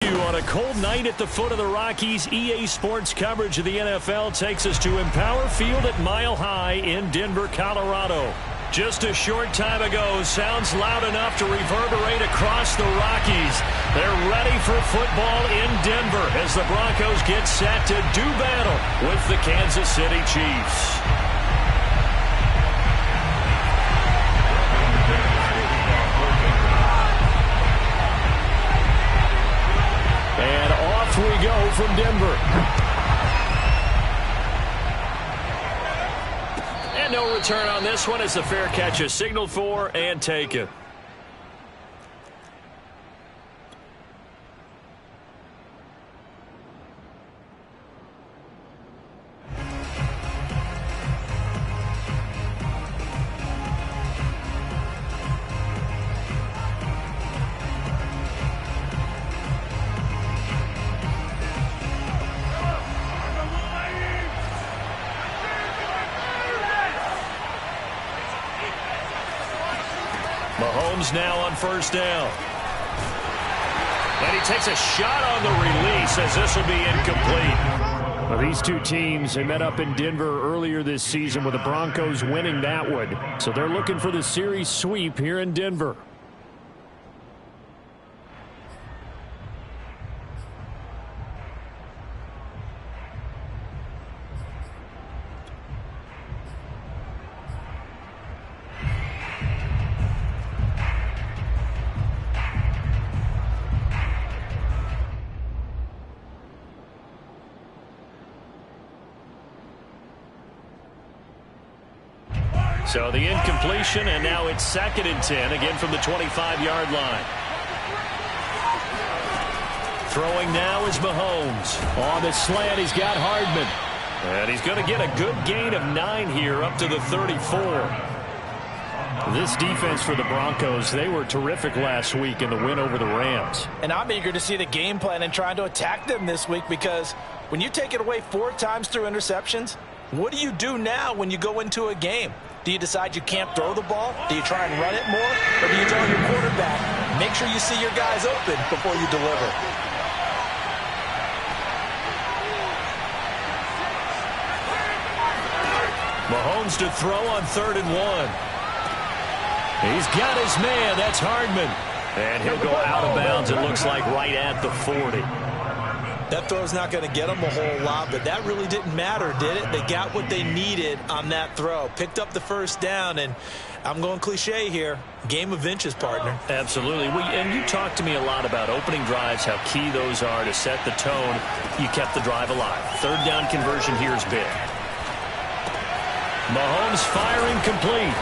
you on a cold night at the foot of the Rockies. EA Sports coverage of the NFL takes us to Empower Field at Mile High in Denver, Colorado. Just a short time ago, sounds loud enough to reverberate across the Rockies. They're ready for football in Denver as the Broncos get set to do battle with the Kansas City Chiefs. And off we go from Denver. And no return on this one as the fair catch is signaled for and taken. Mahomes now on first down. And he takes a shot on the release as this will be incomplete. Well, these two teams, they met up in Denver earlier this season with the Broncos winning that one. So they're looking for the series sweep here in Denver. So the incompletion, and now it's 2nd and 10, again from the 25-yard line. Throwing now is Mahomes. On the slant, he's got Hardman. And he's going to get a good gain of 9 here up to the 34. This defense for the Broncos, they were terrific last week in the win over the Rams. And I'm eager to see the game plan and trying to attack them this week, because when you take it away 4 times through interceptions, what do you do now when you go into a game? Do you decide you can't throw the ball? Do you try and run it more? Or do you tell your quarterback, make sure you see your guys open before you deliver? Mahomes to throw on 3rd and 1. He's got his man. That's Hardman. And he'll go out of bounds, it looks like, right at the 40. That throw's not going to get them a whole lot, but that really didn't matter, did it? They got what they needed on that throw. Picked up the first down, and I'm going cliche here. Game of inches, partner. Absolutely. And you talked to me a lot about opening drives, how key those are to set the tone. You kept the drive alive. 3rd down conversion here is big. Mahomes firing complete.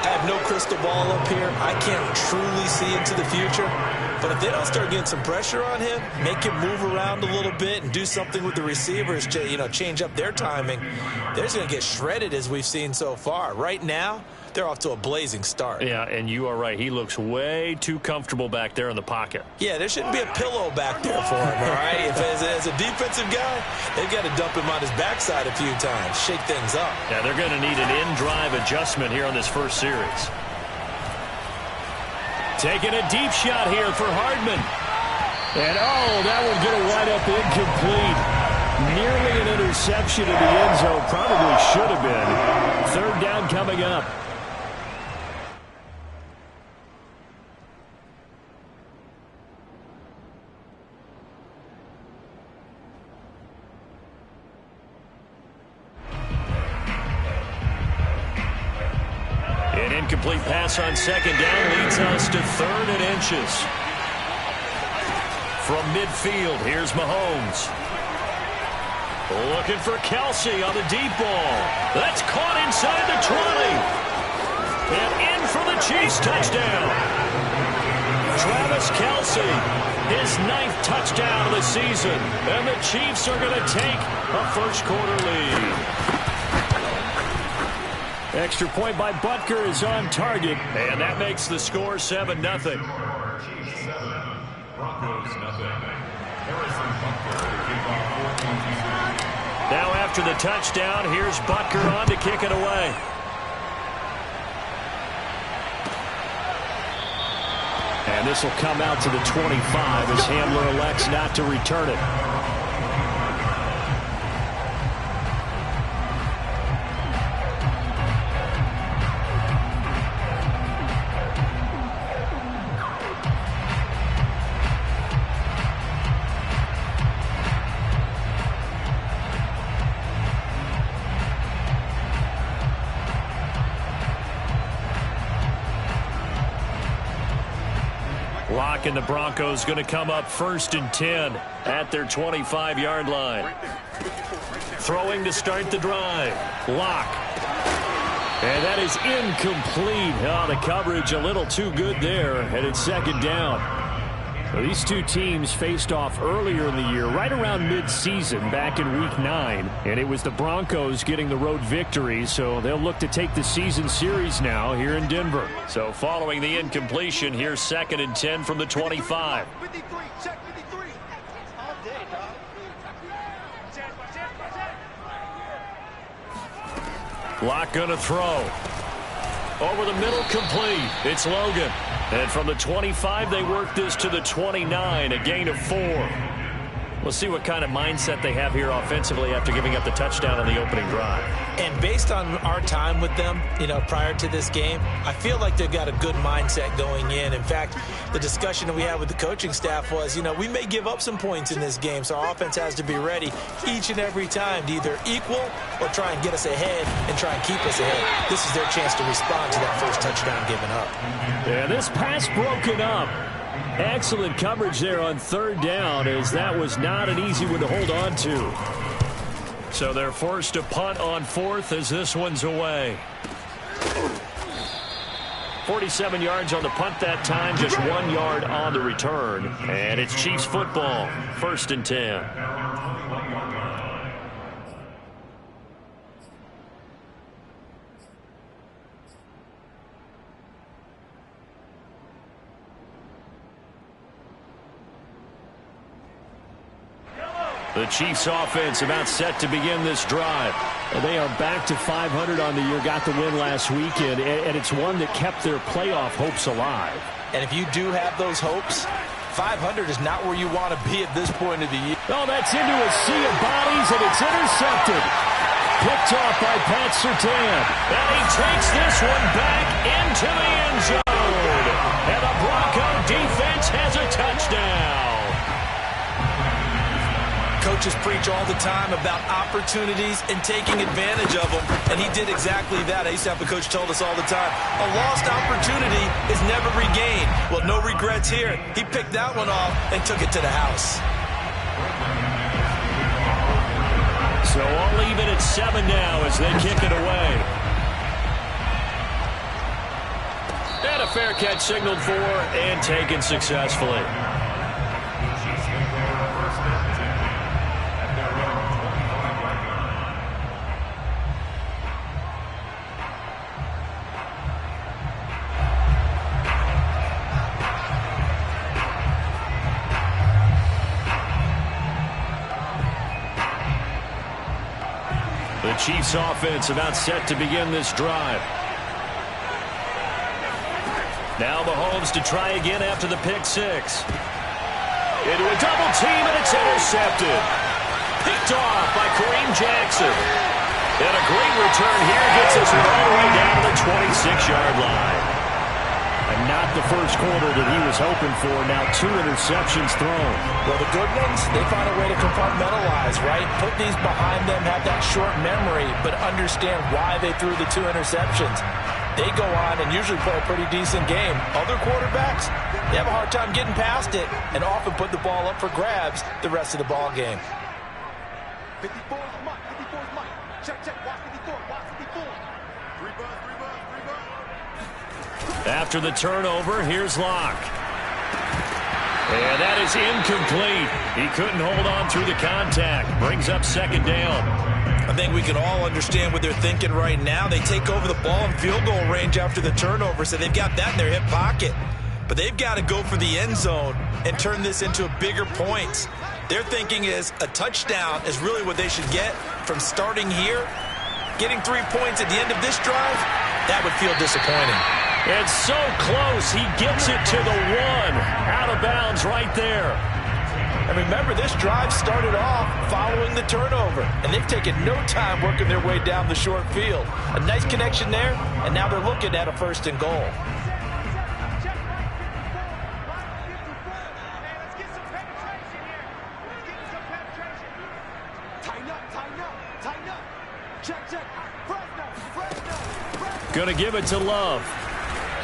I have no crystal ball up here. I can't truly see into the future. But if they don't start getting some pressure on him, make him move around a little bit and do something with the receivers, change up their timing, they're just going to get shredded as we've seen so far. Right now, they're off to a blazing start. Yeah, and you are right. He looks way too comfortable back there in the pocket. Yeah, there shouldn't be a pillow back there for him, all right? If as a defensive guy, they've got to dump him on his backside a few times, shake things up. Yeah, they're going to need an in-drive adjustment here on this first series. Taking a deep shot here for Hardman. And, that one's going to wind up incomplete. Nearly an interception in the end zone. Probably should have been. 3rd down coming up. An incomplete pass on 2nd down leads us to 3rd and inches. From midfield, here's Mahomes. Looking for Kelsey on the deep ball. That's caught inside the 20. And in for the Chiefs touchdown. Travis Kelsey, his 9th touchdown of the season. And the Chiefs are going to take a first-quarter lead. Extra point by Butker is on target, and that makes the score 7-0. Chiefs 7, Broncos nothing. Harrison Butker now after the touchdown, here's Butker on to kick it away. And this will come out to the 25 as Handler elects not to return it. Lock and the Broncos going to come up 1st and 10 at their 25-yard line. Throwing to start the drive. Lock. And that is incomplete. Oh, the coverage a little too good there, and it's 2nd down. Well, these two teams faced off earlier in the year, right around mid-season, back in Week 9. And it was the Broncos getting the road victory, so they'll look to take the season series now here in Denver. So following the incompletion, here's 2nd and 10 from the 25. Lock gonna throw. Over the middle, complete. It's Logan. And from the 25, they work this to the 29, a gain of 4. We'll see what kind of mindset they have here offensively after giving up the touchdown on the opening drive. And based on our time with them, prior to this game, I feel like they've got a good mindset going in. In fact, the discussion that we had with the coaching staff was, we may give up some points in this game, so our offense has to be ready each and every time to either equal or try and get us ahead and try and keep us ahead. This is their chance to respond to that first touchdown given up. Yeah, this pass broken up. Excellent coverage there on 3rd down, as that was not an easy one to hold on to. So they're forced to punt on 4th as this one's away. 47 yards on the punt that time, just 1 yard on the return. And it's Chiefs football, 1st and 10. The Chiefs offense about set to begin this drive. They are back to 500 on the year, got the win last weekend, and it's one that kept their playoff hopes alive. And if you do have those hopes, 500 is not where you want to be at this point of the year. Oh, that's into a sea of bodies, and it's intercepted. Picked off by Pat Surtain. And he takes this one back into the end zone. And the Bronco defense has a touchdown. Coaches preach all the time about opportunities and taking advantage of them, and he did exactly that. I used to have a coach told us all the time, a lost opportunity is never regained. Well, no regrets here. He picked that one off and took it to the house. So all even at 7 now as they kick it away. And a fair catch signaled for and taken successfully. The Chiefs offense about set to begin this drive. Now Mahomes to try again after the pick 6. Into a double team, and it's intercepted. Picked off by Kareem Jackson. And a great return here gets us all the way down to the 26-yard line. And not the first quarter that he was hoping for. Now 2 interceptions thrown. Well, the good ones, they find a way to compartmentalize, right? Put these behind them, have that short memory, but understand why they threw the 2 interceptions. They go on and usually play a pretty decent game. Other quarterbacks, they have a hard time getting past it and often put the ball up for grabs the rest of the ball game. 54 is Mike. 54 is Mike. Check, watch 54. Watch 54. 3 buzz. After the turnover, here's Locke. And that is incomplete. He couldn't hold on through the contact. Brings up 2nd down. I think we can all understand what they're thinking right now. They take over the ball in field goal range after the turnover, so they've got that in their hip pocket. But they've got to go for the end zone and turn this into a bigger points. Their thinking is a touchdown is really what they should get from starting here. Getting 3 points at the end of this drive, that would feel disappointing. It's so close. He gets it to the 1. Out of bounds right there. And remember, this drive started off following the turnover, and they've taken no time working their way down the short field. A nice connection there, and now they're looking at a 1st and goal. Going to give it to Love.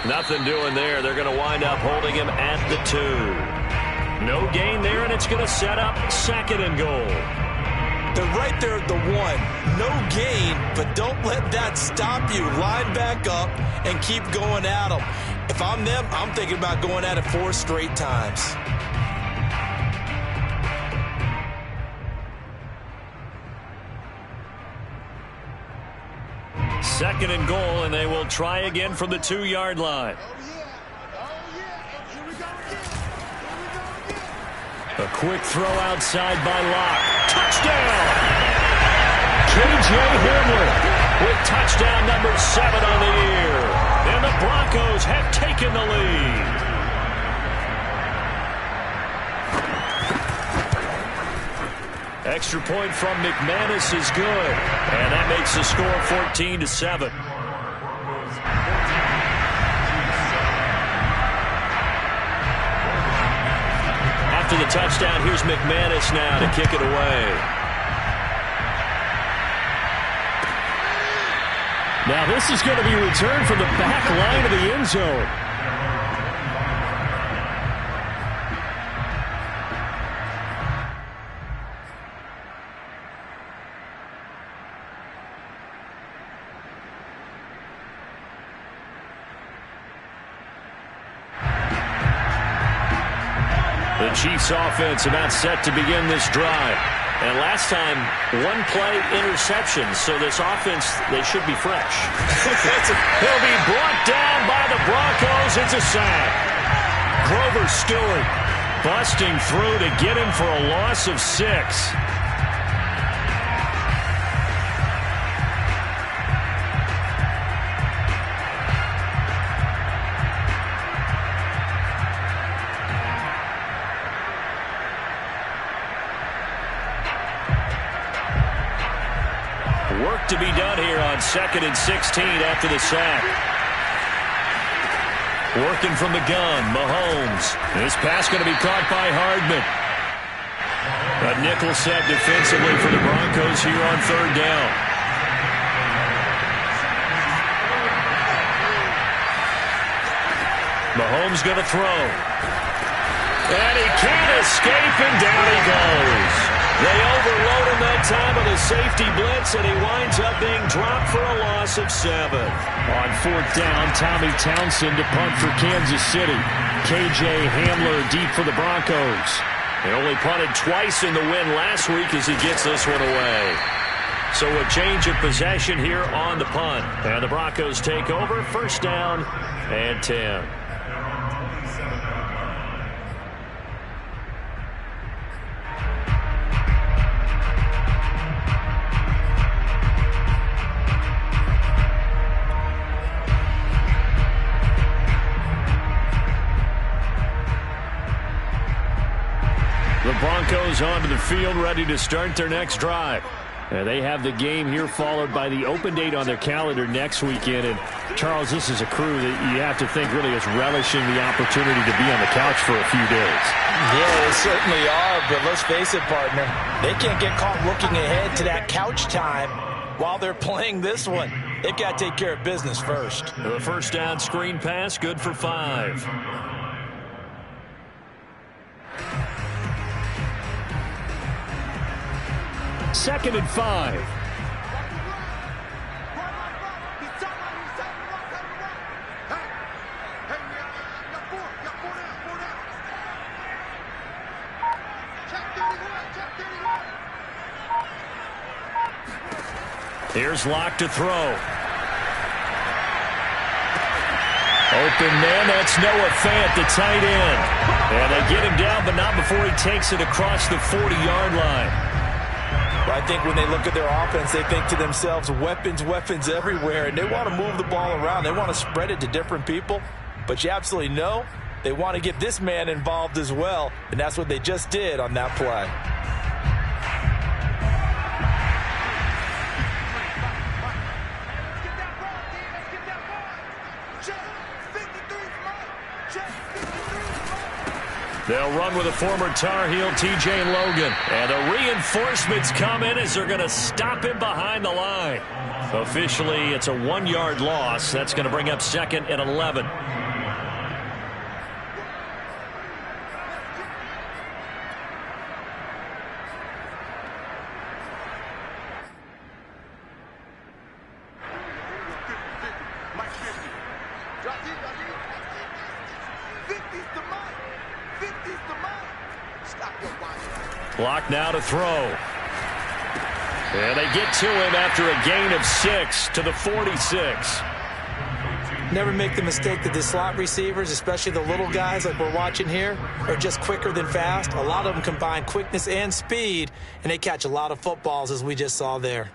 Nothing doing there. They're going to wind up holding him at the 2. No gain there, and it's going to set up 2nd and goal. They're right there at the 1. No gain, but don't let that stop you. Line back up and keep going at them. If I'm them, I'm thinking about going at it 4 straight times. Second and goal, and they will try again from the 2-yard line. A quick throw outside by Locke. Touchdown! K.J. Hamler with touchdown number 7 on the year. And the Broncos have taken the lead. Extra point from McManus is good. And that makes the score 14-7. After the touchdown, here's McManus now to kick it away. Now this is going to be returned from the back line of the end zone. The Chiefs offense about set to begin this drive. And last time, 1-play interception. So this offense, they should be fresh. He'll be brought down by the Broncos. It's a sack. Grover Stewart busting through to get him for a loss of 6. Work to be done here on 2nd and 16 after the sack. Working from the gun, Mahomes. This pass going to be caught by Hardman. A nickel set defensively for the Broncos here on 3rd down. Mahomes going to throw. And he can't escape, and down he goes. They overload him that time with a safety blitz, and he winds up being dropped for a loss of 7. On 4th down, Tommy Townsend to punt for Kansas City. K.J. Hamler deep for the Broncos. They only punted twice in the win last week as he gets this one away. So a change of possession here on the punt. And the Broncos take over, 1st down and 10. The Broncos onto the field, ready to start their next drive. They have the game here followed by the open date on their calendar next weekend. And, Charles, this is a crew that you have to think really is relishing the opportunity to be on the couch for a few days. Yeah, they certainly are, but let's face it, partner. They can't get caught looking ahead to that couch time while they're playing this one. They've got to take care of business first. The 1st down screen pass, good for 5. 2nd and 5. Here's Locke to throw. Open man, that's Noah Fant, the tight end. And they get him down, but not before he takes it across the 40-yard line. Well, I think when they look at their offense, they think to themselves, weapons, weapons everywhere, and they want to move the ball around. They want to spread it to different people, but you absolutely know they want to get this man involved as well, and that's what they just did on that play. They'll run with a former Tar Heel, T.J. Logan. And the reinforcements come in as they're going to stop him behind the line. Officially, it's a 1-yard loss. That's going to bring up 2nd and 11. Clock now to throw. And they get to him after a gain of 6 to the 46. Never make the mistake that the slot receivers, especially the little guys like we're watching here, are just quicker than fast. A lot of them combine quickness and speed, and they catch a lot of footballs, as we just saw there.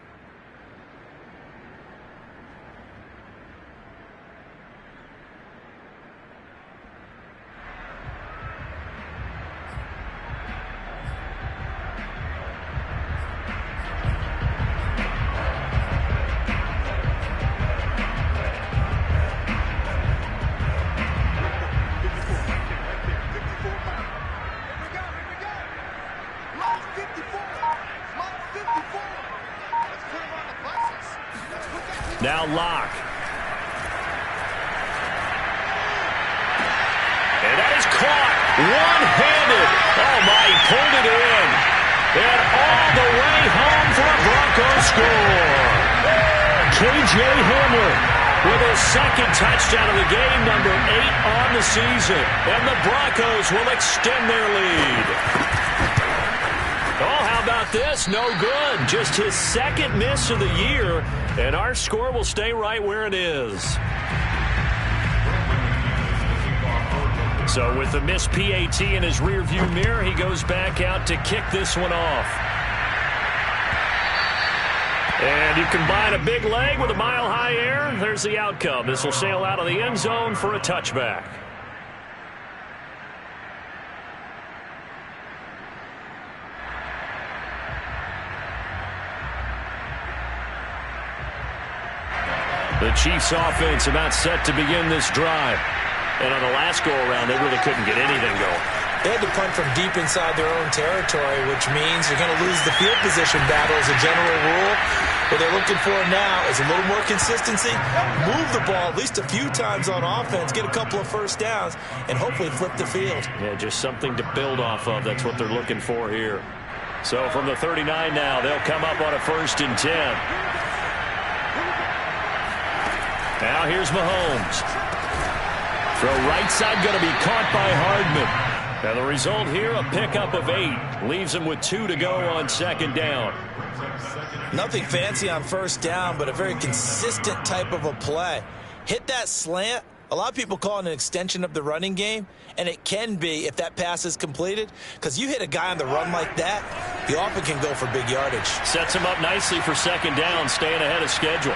Now Locke. And that is caught one-handed. Oh, my, he pulled it in. And all the way home for a Broncos score. K.J. Hamler with his 2nd touchdown of the game, number 8 on the season. And the Broncos will extend their lead. Oh, how about this? No good. Just his 2nd miss of the year. And our score will stay right where it is. So with the missed PAT in his rearview mirror, he goes back out to kick this one off. And you combine a big leg with a mile-high air, there's the outcome. This will sail out of the end zone for a touchback. The Chiefs offense about set to begin this drive. And on the last go-around, they really couldn't get anything going. They had to punt from deep inside their own territory, which means you're going to lose the field position battle as a general rule. What they're looking for now is a little more consistency, move the ball at least a few times on offense, get a couple of first downs, and hopefully flip the field. Yeah, just something to build off of. That's what they're looking for here. So from the 39 now, they'll come up on a 1st and 10. Now here's Mahomes. Throw right side going to be caught by Hardman. And the result here, a pickup of 8. Leaves him with 2 to go on 2nd down. Nothing fancy on 1st down, but a very consistent type of a play. Hit that slant. A lot of people call it an extension of the running game, and it can be if that pass is completed, because you hit a guy on the run like that, he often can go for big yardage. Sets him up nicely for 2nd down, staying ahead of schedule.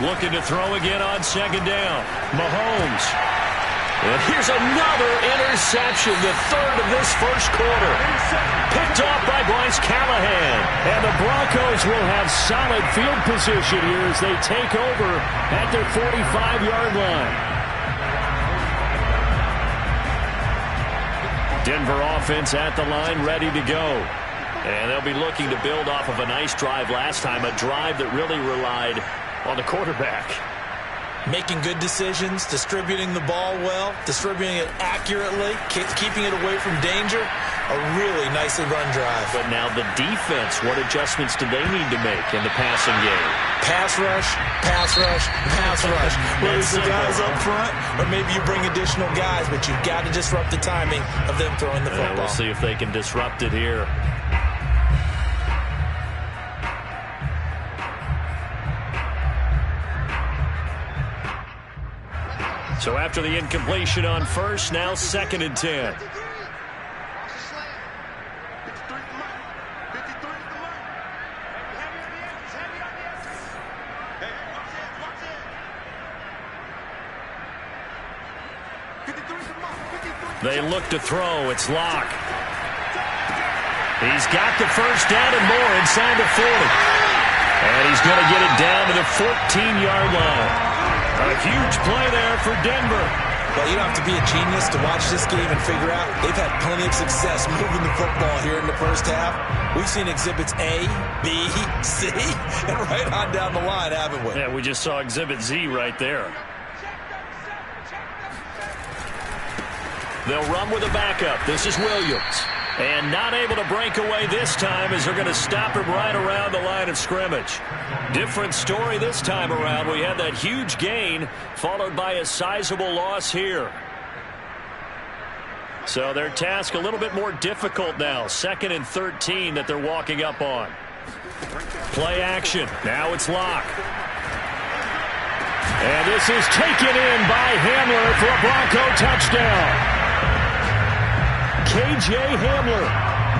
Looking to throw again on 2nd down. Mahomes. And here's another interception, the 3rd of this 1st quarter. Picked off by Bryce Callahan. And the Broncos will have solid field position here as they take over at their 45-yard line. Denver offense at the line, ready to go. And they'll be looking to build off of a nice drive last time, a drive that really relied on the quarterback. Making good decisions, distributing the ball well, distributing it accurately, keeping it away from danger. A really nicely run drive. But now the defense, what adjustments do they need to make in the passing game? Pass rush, pass rush, pass rush. Whether it's the guys up front or maybe you bring additional guys, but you've got to disrupt the timing of them throwing the football. We'll see if they can disrupt it here. So after the incompletion on 1st, now 2nd and 10. They look to throw. It's Locke. He's got the first down and more inside the 40. And he's going to get it down to the 14-yard line. A huge play there for Denver. Well, you don't have to be a genius to watch this game and figure out they've had plenty of success moving the football here in the first half. We've seen exhibits A, B, C, and right on down the line, haven't we? Yeah, we just saw exhibit Z right there. They'll run with a backup. This is Williams. And not able to break away this time as they're going to stop him right around the line of scrimmage. Different story this time around. We had that huge gain followed by a sizable loss here. So their task a little bit more difficult now. 2nd and 13 that they're walking up on. Play action. Now it's Locke. And this is taken in by Hamler for a Bronco touchdown. K.J. Hamler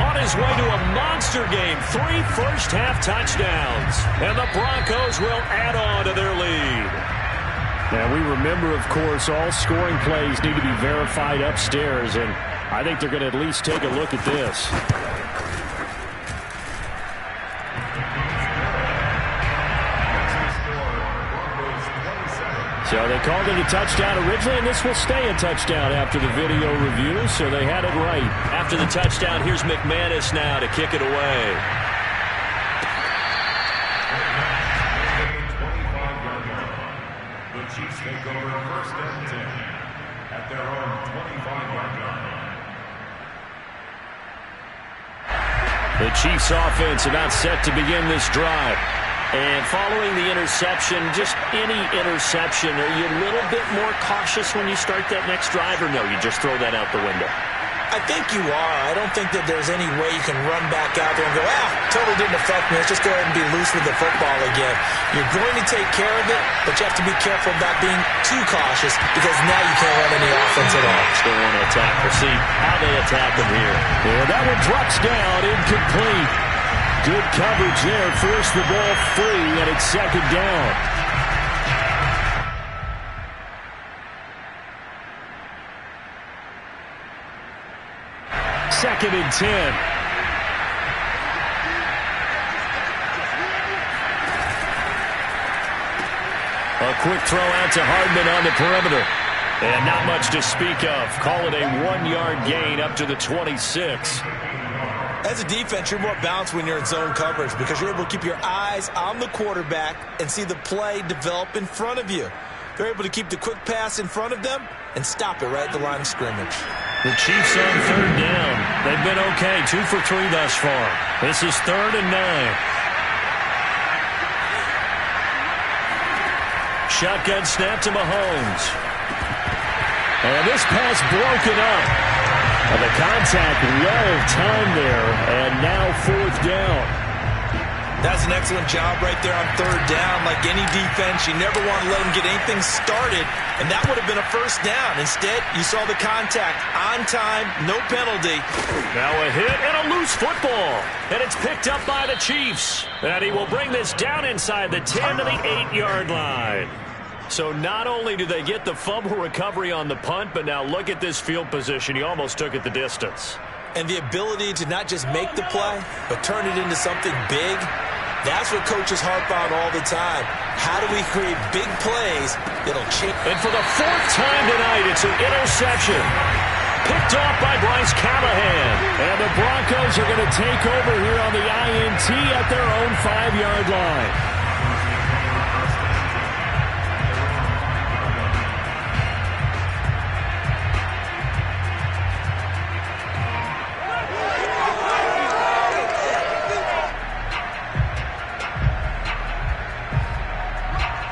on his way to a monster game. 3 first-half touchdowns. And the Broncos will add on to their lead. Now, we remember, of course, all scoring plays need to be verified upstairs, and I think they're going to at least take a look at this. So they called it a touchdown originally, and this will stay a touchdown after the video review, so they had it right. After the touchdown, here's McManus now to kick it away. 25-yard line. The Chiefs take over 1st and 10 at their own 25-yard line. The Chiefs offense about set to begin this drive. And following the interception, just any interception, are you a little bit more cautious when you start that next drive, or no, you just throw that out the window? I think you are. I don't think that there's any way you can run back out there and go, totally didn't affect me. Let's just go ahead and be loose with the football again. You're going to take care of it, but you have to be careful about being too cautious because now you can't run any offense at all. Still want to attack. We'll see how they attack them here. Yeah, that one drops down, incomplete. Good coverage there. Forced the ball free, and it's 2nd down. Second and 10. A quick throw out to Hardman on the perimeter. And not much to speak of. Call it a 1-yard gain up to the 26. As a defense, you're more balanced when you're in zone coverage because you're able to keep your eyes on the quarterback and see the play develop in front of you. They're able to keep the quick pass in front of them and stop it right at the line of scrimmage. The Chiefs on 3rd down. They've been okay, 2 for 3 thus far. This is 3rd and 9. Shotgun snap to Mahomes. And this pass broken up. And the contact well-timed there, and now 4th down. That's an excellent job right there on 3rd down. Like any defense, you never want to let them get anything started, and that would have been a 1st down. Instead, you saw the contact on time, no penalty. Now a hit and a loose football, and it's picked up by the Chiefs. And he will bring this down inside the 10 to the 8-yard line. So not only do they get the fumble recovery on the punt, but now look at this field position. He almost took it the distance. And the ability to not just make the play, but turn it into something big, that's what coaches harp on all the time. How do we create big plays that'll change? And for the 4th time tonight, it's an interception. Picked off by Bryce Callahan. And the Broncos are going to take over here on the INT at their own 5-yard line.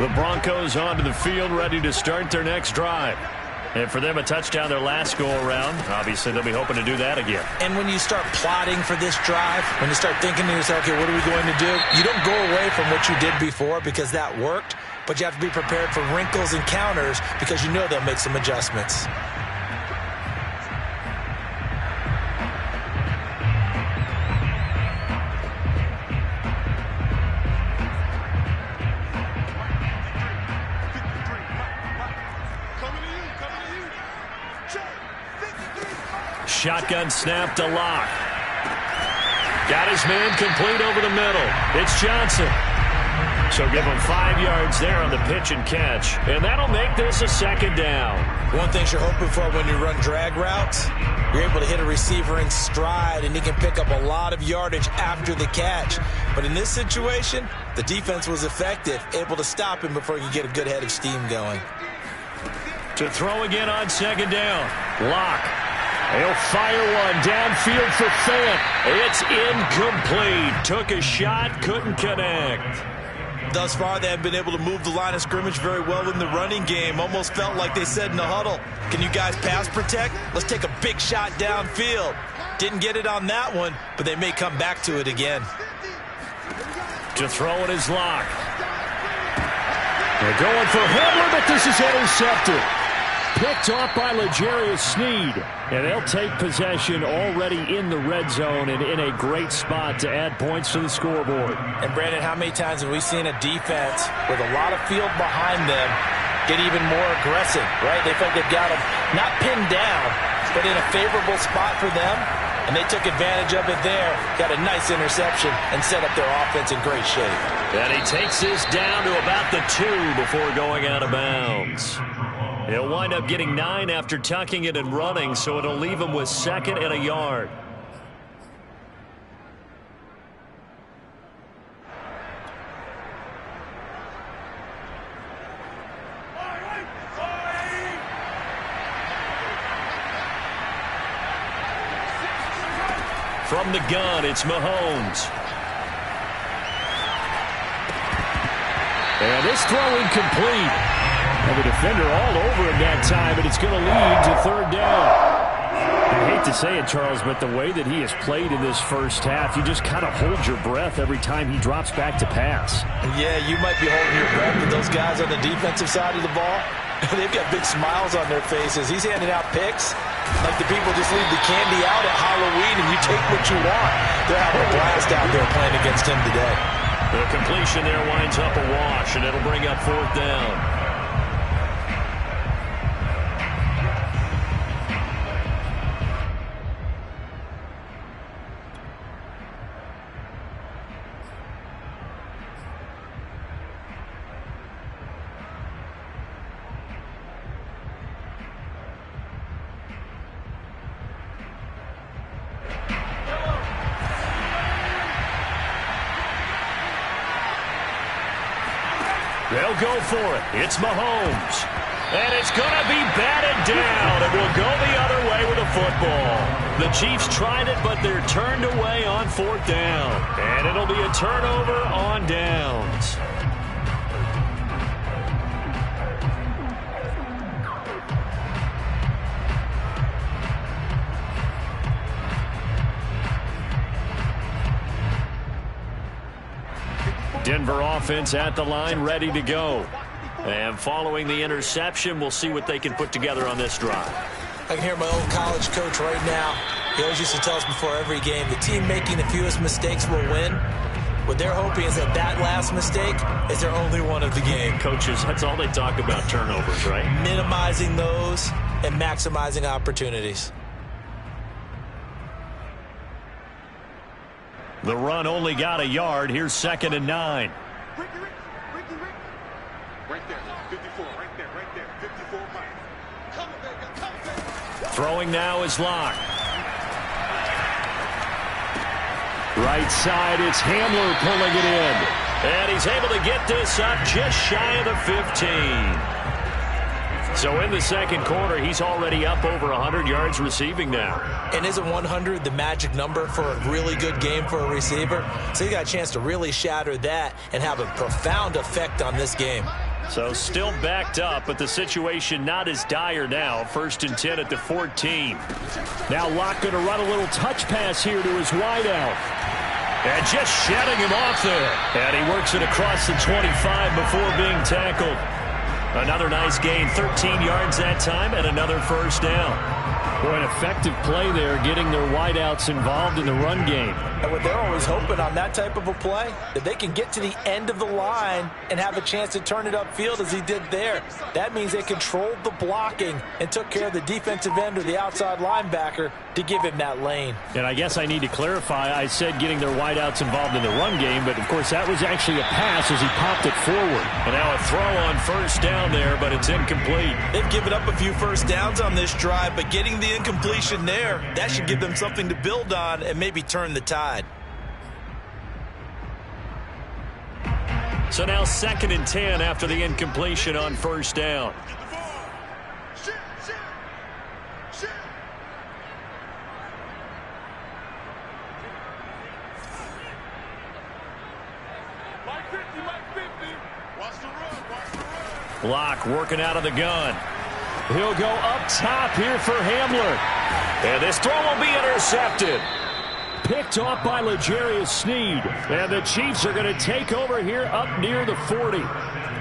The Broncos onto the field, ready to start their next drive. And for them, a touchdown their last go-around. Obviously, they'll be hoping to do that again. And when you start plotting for this drive, when you start thinking to yourself, okay, what are we going to do? You don't go away from what you did before because that worked, but you have to be prepared for wrinkles and counters because you know they'll make some adjustments. Coming to you. Check. 53. shotgun snap to Locke. Got his man complete over the middle. It's Johnson. So give him 5 yards there on the pitch and catch. And that'll make this a second down. One thing you're hoping for when you run drag routes, you're able to hit a receiver in stride, and he can pick up a lot of yardage after the catch. But in this situation, the defense was effective, able to stop him before he could get a good head of steam going. To throw again on second down. Locke. He'll fire one downfield for Fant. It's incomplete. Took a shot, couldn't connect. Thus far, they have been able to move the line of scrimmage very well in the running game. Almost felt like they said in the huddle, can you guys pass protect? Let's take a big shot downfield. Didn't get it on that one, but they may come back to it again. To throw it is Locke. They're going for Hamler, but this is intercepted. Picked off by L'Jarius Sneed. And they'll take possession already in the red zone and in a great spot to add points to the scoreboard. And, Brandon, how many times have we seen a defense with a lot of field behind them get even more aggressive, right? They feel like they've got them not pinned down, but in a favorable spot for them. And they took advantage of it there, got a nice interception, and set up their offense in great shape. And he takes this down to about the 2 before going out of bounds. He'll wind up getting 9 after tucking it and running, so it'll leave him with 2nd and a yard. From the gun, it's Mahomes. And this throw incomplete. And the defender all over him that time, and it's going to lead to 3rd down. I hate to say it, Charles, but the way that he has played in this first half, you just kind of hold your breath every time he drops back to pass. Yeah, you might be holding your breath, but those guys on the defensive side of the ball, they've got big smiles on their faces. He's handing out picks like the people just leave the candy out at Halloween and you take what you want. They're having a blast out there playing against him today. The completion there winds up a wash, and it'll bring up 4th down. They'll go for it. It's Mahomes. And it's going to be batted down. It will go the other way with a football. The Chiefs tried it, but they're turned away on 4th down. And it'll be a turnover on downs. Denver offense at the line, ready to go. And following the interception, we'll see what they can put together on this drive. I can hear my old college coach right now. He always used to tell us before every game, the team making the fewest mistakes will win. What they're hoping is that that last mistake is their only one of the game. Coaches, that's all they talk about, turnovers, right? Minimizing those and maximizing opportunities. The run only got a yard. Here's 2nd and 9. Ricky. Right there, 54, right there, 54, Mike. Come on. Throwing now is Locke. Right side, it's Hamler pulling it in. And he's able to get this up just shy of the 15. So in the second quarter, he's already up over 100 yards receiving now. And isn't 100 the magic number for a really good game for a receiver? So he got a chance to really shatter that and have a profound effect on this game. So still backed up, but the situation not as dire now. 1st and 10 at the 14. Now Locke going to run a little touch pass here to his wideout. And just shutting him off there. And he works it across the 25 before being tackled. Another nice gain, 13 yards that time, and another 1st down. Boy, an effective play there, getting their wideouts involved in the run game. And what they're always hoping on that type of a play, that they can get to the end of the line and have a chance to turn it upfield as he did there. That means they controlled the blocking and took care of the defensive end or the outside linebacker to give him that lane. And I guess I need to clarify, I said getting their wideouts involved in the run game, but of course that was actually a pass as he popped it forward. And now a throw on first down there, but it's incomplete. They've given up a few first downs on this drive, but getting the incompletion there, that should give them something to build on and maybe turn the tide. So now 2nd and 10 after the incompletion on first down. Block working out of the gun. He'll go up top here for Hamler. And this throw will be intercepted. Picked off by L'Jarius Sneed. And the Chiefs are going to take over here up near the 40.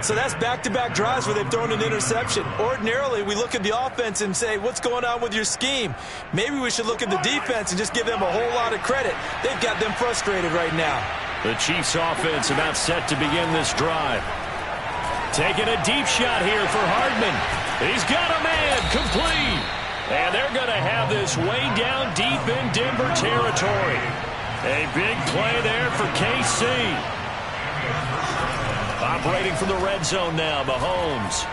So that's back-to-back drives where they've thrown an interception. Ordinarily, we look at the offense and say, what's going on with your scheme? Maybe we should look at the defense and just give them a whole lot of credit. They've got them frustrated right now. The Chiefs offense about set to begin this drive. Taking a deep shot here for Hardman. He's got a man, complete. And they're going to have this way down deep in Denver territory. A big play there for KC. Operating from the red zone now, Mahomes.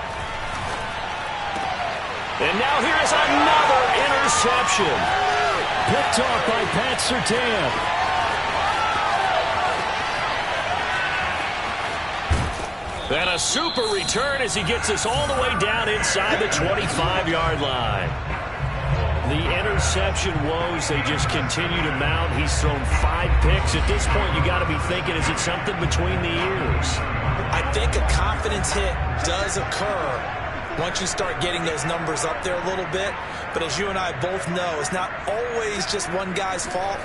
And now here's another interception. Picked off by Pat Surtain. And a super return as he gets us all the way down inside the 25-yard line. The interception woes, they just continue to mount. He's thrown 5 picks. At this point, you got to be thinking, is it something between the ears? I think a confidence hit does occur once you start getting those numbers up there a little bit. But as you and I both know, it's not always just one guy's fault.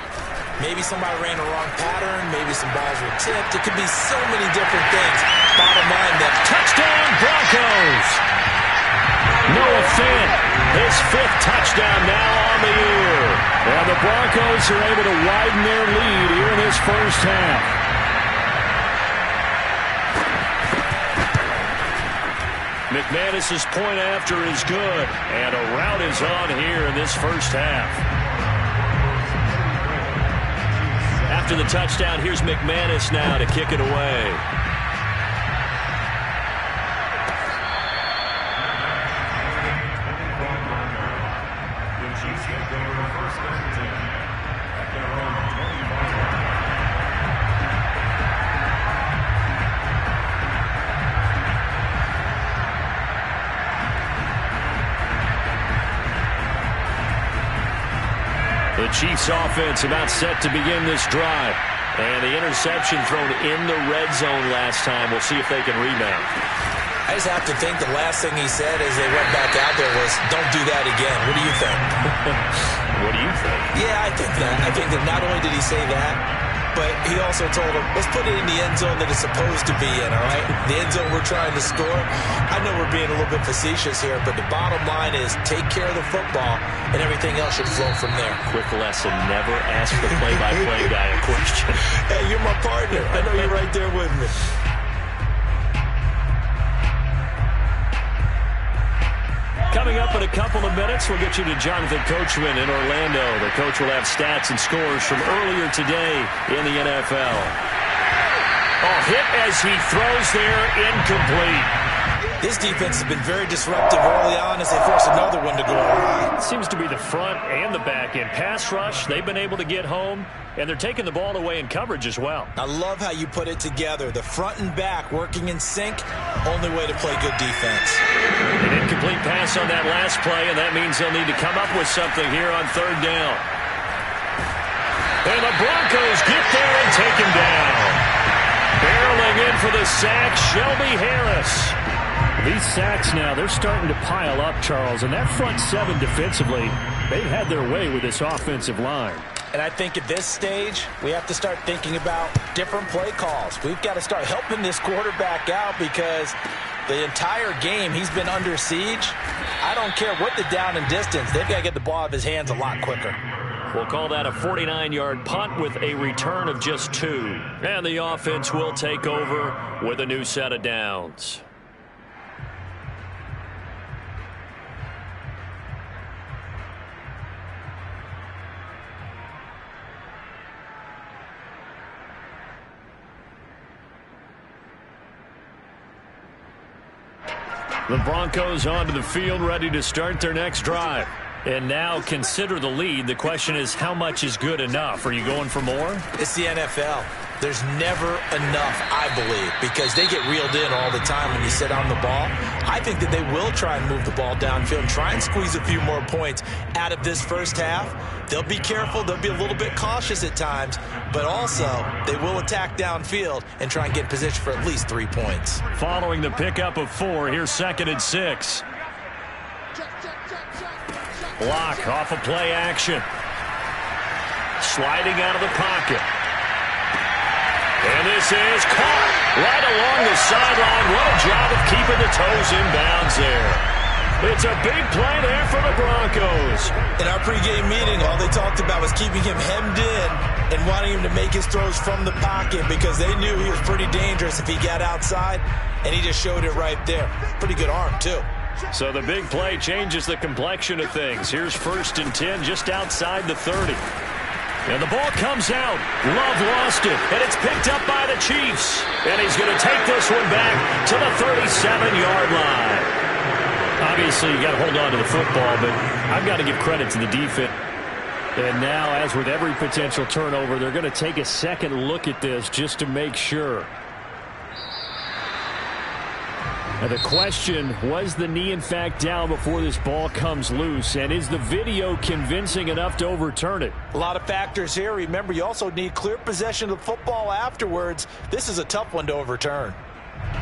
Maybe somebody ran a wrong pattern. Maybe some balls were tipped. It could be so many different things. Bottom line, that touchdown Broncos. Noah Fant, his 5th touchdown now on the year. And the Broncos are able to widen their lead here in this first half. McManus's point after is good. And a rout is on here in this first half. After the touchdown, here's McManus now to kick it away. The Chiefs offense about set to begin this drive. And the interception thrown in the red zone last time. We'll see if they can rebound. I just have to think the last thing he said as they went back out there was, don't do that again. What do you think? What do you think? Yeah, I think that. I think that not only did he say that, but he also told him, let's put it in the end zone that it's supposed to be in, all right? The end zone we're trying to score. I know we're being a little bit facetious here, but the bottom line is take care of the football, and everything else should flow from there. Quick lesson, never ask the play-by-play guy a question. Hey, you're my partner. I know you're right there with me. Coming up in a couple of minutes, we'll get you to Jonathan Coachman in Orlando. The coach will have stats and scores from earlier today in the NFL. Oh, hit as he throws there, incomplete. This defense has been very disruptive early on as they force another one to go awry. It seems to be the front and the back end. Pass rush, they've been able to get home, and they're taking the ball away in coverage as well. I love how you put it together. The front and back working in sync, only way to play good defense. An incomplete pass on that last play, and that means they'll need to come up with something here on 3rd down. And the Broncos get there and take him down. Barreling in for the sack, Shelby Harris. These sacks now, they're starting to pile up, Charles, and that front 7 defensively, they've had their way with this offensive line. And I think at this stage, we have to start thinking about different play calls. We've got to start helping this quarterback out because The entire game, he's been under siege. I don't care what the down and distance. They've got to get the ball out of his hands a lot quicker. We'll call that a 49-yard punt with a return of just 2. And the offense will take over with a new set of downs. The Broncos onto the field, ready to start their next drive. And now consider the lead. The question is, how much is good enough? Are you going for more? It's the NFL. There's never enough, I believe, because they get reeled in all the time when you sit on the ball. I think that they will try and move the ball downfield and try and squeeze a few more points out of this first half. They'll be careful. They'll be a little bit cautious at times, but also they will attack downfield and try and get in position for at least 3 points. Following the pickup of 4, here's 2nd and 6. Block off of play action. Sliding out of the pocket. And this is caught right along the sideline. What a job of keeping the toes in bounds there. It's a big play there for the Broncos. In our pregame meeting, all they talked about was keeping him hemmed in and wanting him to make his throws from the pocket because they knew he was pretty dangerous if he got outside, and he just showed it right there. Pretty good arm, too. So the big play changes the complexion of things. Here's 1st and 10 just outside the 30. And the ball comes out. Love lost it, and it's picked up by the Chiefs. And he's going to take this one back to the 37-yard line. Obviously, you got to hold on to the football, but I've got to give credit to the defense. And now, as with every potential turnover, they're going to take a second look at this just to make sure. Now the question, was the knee in fact down before this ball comes loose? And is the video convincing enough to overturn it? A lot of factors here. Remember, you also need clear possession of the football afterwards. This is a tough one to overturn.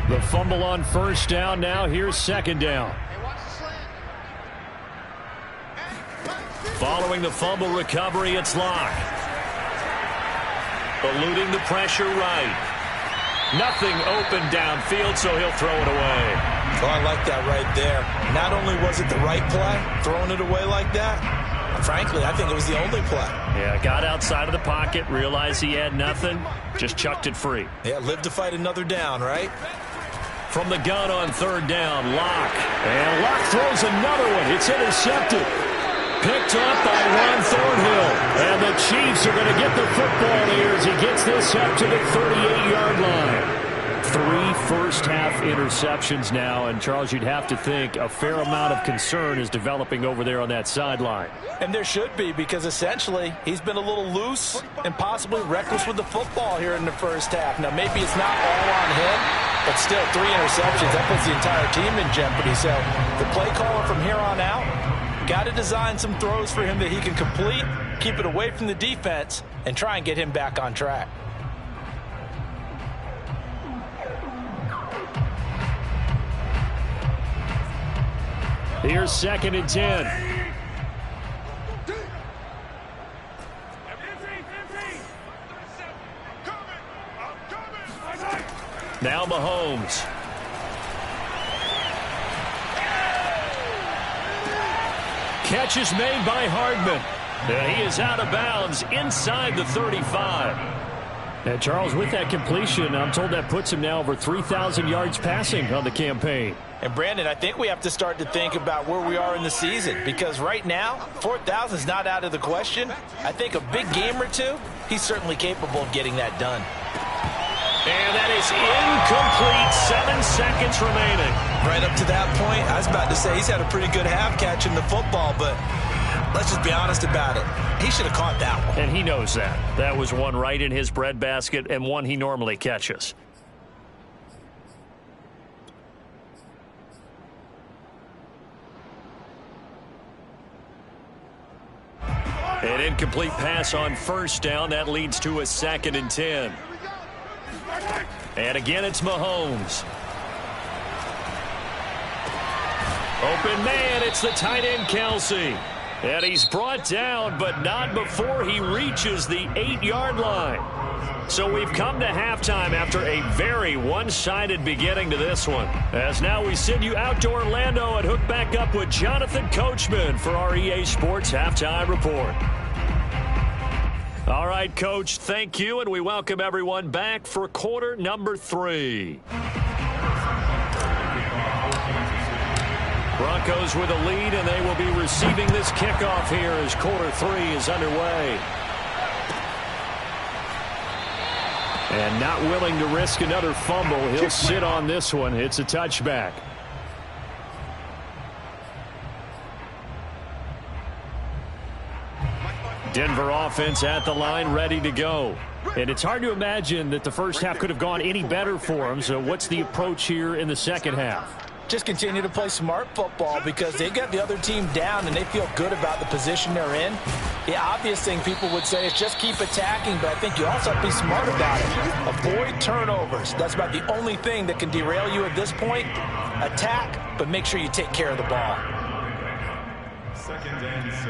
The fumble on 1st down. Now here's 2nd down. Following the fumble recovery, it's Locke. Eluding the pressure right. Nothing open downfield, so he'll throw it away. Oh, I like that right there. Not only was it the right play, throwing it away like that, frankly, I think it was the only play. Yeah, got outside of the pocket, realized he had nothing, just chucked it free. Yeah, live to fight another down, right? From the gun on 3rd down, Locke. And Locke throws another one. It's intercepted. Picked up by Ron Thornhill. And the Chiefs are going to get the football here as he gets this up to the 38-yard line. 3 first-half interceptions now. And, Charles, you'd have to think a fair amount of concern is developing over there on that sideline. And there should be, because essentially he's been a little loose and possibly reckless with the football here in the first half. Now, maybe it's not all on him, but still 3 interceptions. That puts the entire team in jeopardy. So the play caller from here on out, got to design some throws for him that he can complete, keep it away from the defense, and try and get him back on track. Here's 2nd and 10. Now Mahomes. Catch is made by Hardman. He is out of bounds inside the 35. And Charles, with that completion, I'm told that puts him now over 3,000 yards passing on the campaign. And Brandon, I think we have to start to think about where we are in the season, because right now 4,000 is not out of the question. I think a big game or two, he's certainly capable of getting that done. And that is incomplete. 7 seconds remaining. Right up to that point, I was about to say he's had a pretty good half catching the football, but let's just be honest about it. He should have caught that one. And he knows that. That was one right in his breadbasket and one he normally catches. An incomplete pass on 1st down. That leads to a 2nd and 10. And again, it's Mahomes. Open man, it's the tight end, Kelsey. And he's brought down, but not before he reaches the 8-yard line. So we've come to halftime after a very one-sided beginning to this one. As now we send you out to Orlando and hook back up with Jonathan Coachman for our EA Sports Halftime Report. All right, Coach, thank you, and we welcome everyone back for quarter number 3. Broncos with a lead, and they will be receiving this kickoff here as quarter 3 is underway. And not willing to risk another fumble. He'll sit on this one. It's a touchback. Denver offense at the line, ready to go. And it's hard to imagine that the first half could have gone any better for them. So what's the approach here in the second half? Just continue to play smart football because they got the other team down and they feel good about the position they're in. The obvious thing people would say is just keep attacking, but I think you also have to be smart about it. Avoid turnovers. That's about the only thing that can derail you at this point. Attack, but make sure you take care of the ball. 2nd and 6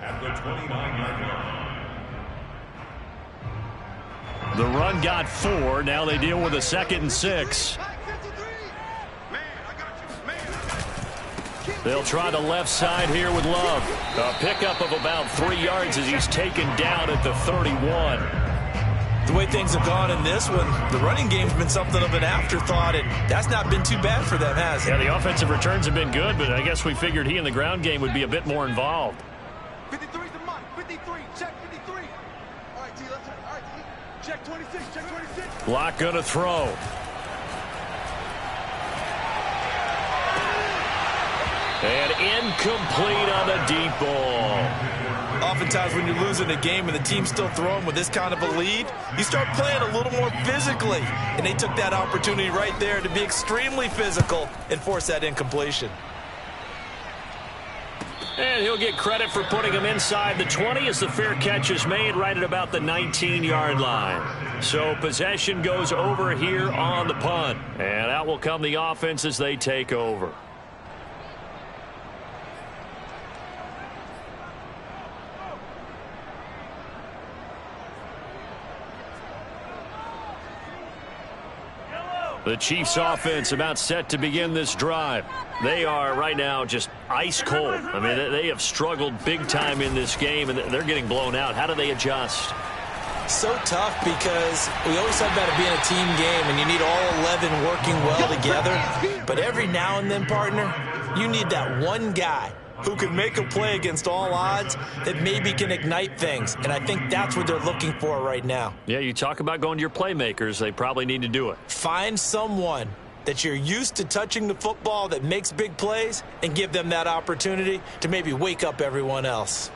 at the 29-yard line. The run got 4. Now they deal with a 2nd and 6. They'll try the left side here with Love. A pickup of about 3 yards as he's taken down at the 31. The way things have gone in this one, the running game's been something of an afterthought, and that's not been too bad for them, has it? Yeah, the offensive returns have been good, but I guess we figured he in the ground game would be a bit more involved. 53's the mark. 53. Check 53. All right, T, let's all right, T. Check 26. Check 26. Block gonna throw. And incomplete on the deep ball. Oftentimes when you're losing a game and the team's still throwing with this kind of a lead, you start playing a little more physically. And they took that opportunity right there to be extremely physical and force that incompletion. And he'll get credit for putting him inside the 20 as the fair catch is made right at about the 19-yard line. So possession goes over here on the punt. And out will come the offense as they take over. The Chiefs offense about set to begin this drive. They are right now just ice cold. I mean, they have struggled big time in this game, and they're getting blown out. How do they adjust? So tough because we always talk about it being a team game, and you need all 11 working well together. But every now and then, partner, you need that one guy who can make a play against all odds that maybe can ignite things. And I think that's what they're looking for right now. Yeah, you talk about going to your playmakers. They probably need to do it. Find someone that you're used to touching the football that makes big plays and give them that opportunity to maybe wake up everyone else.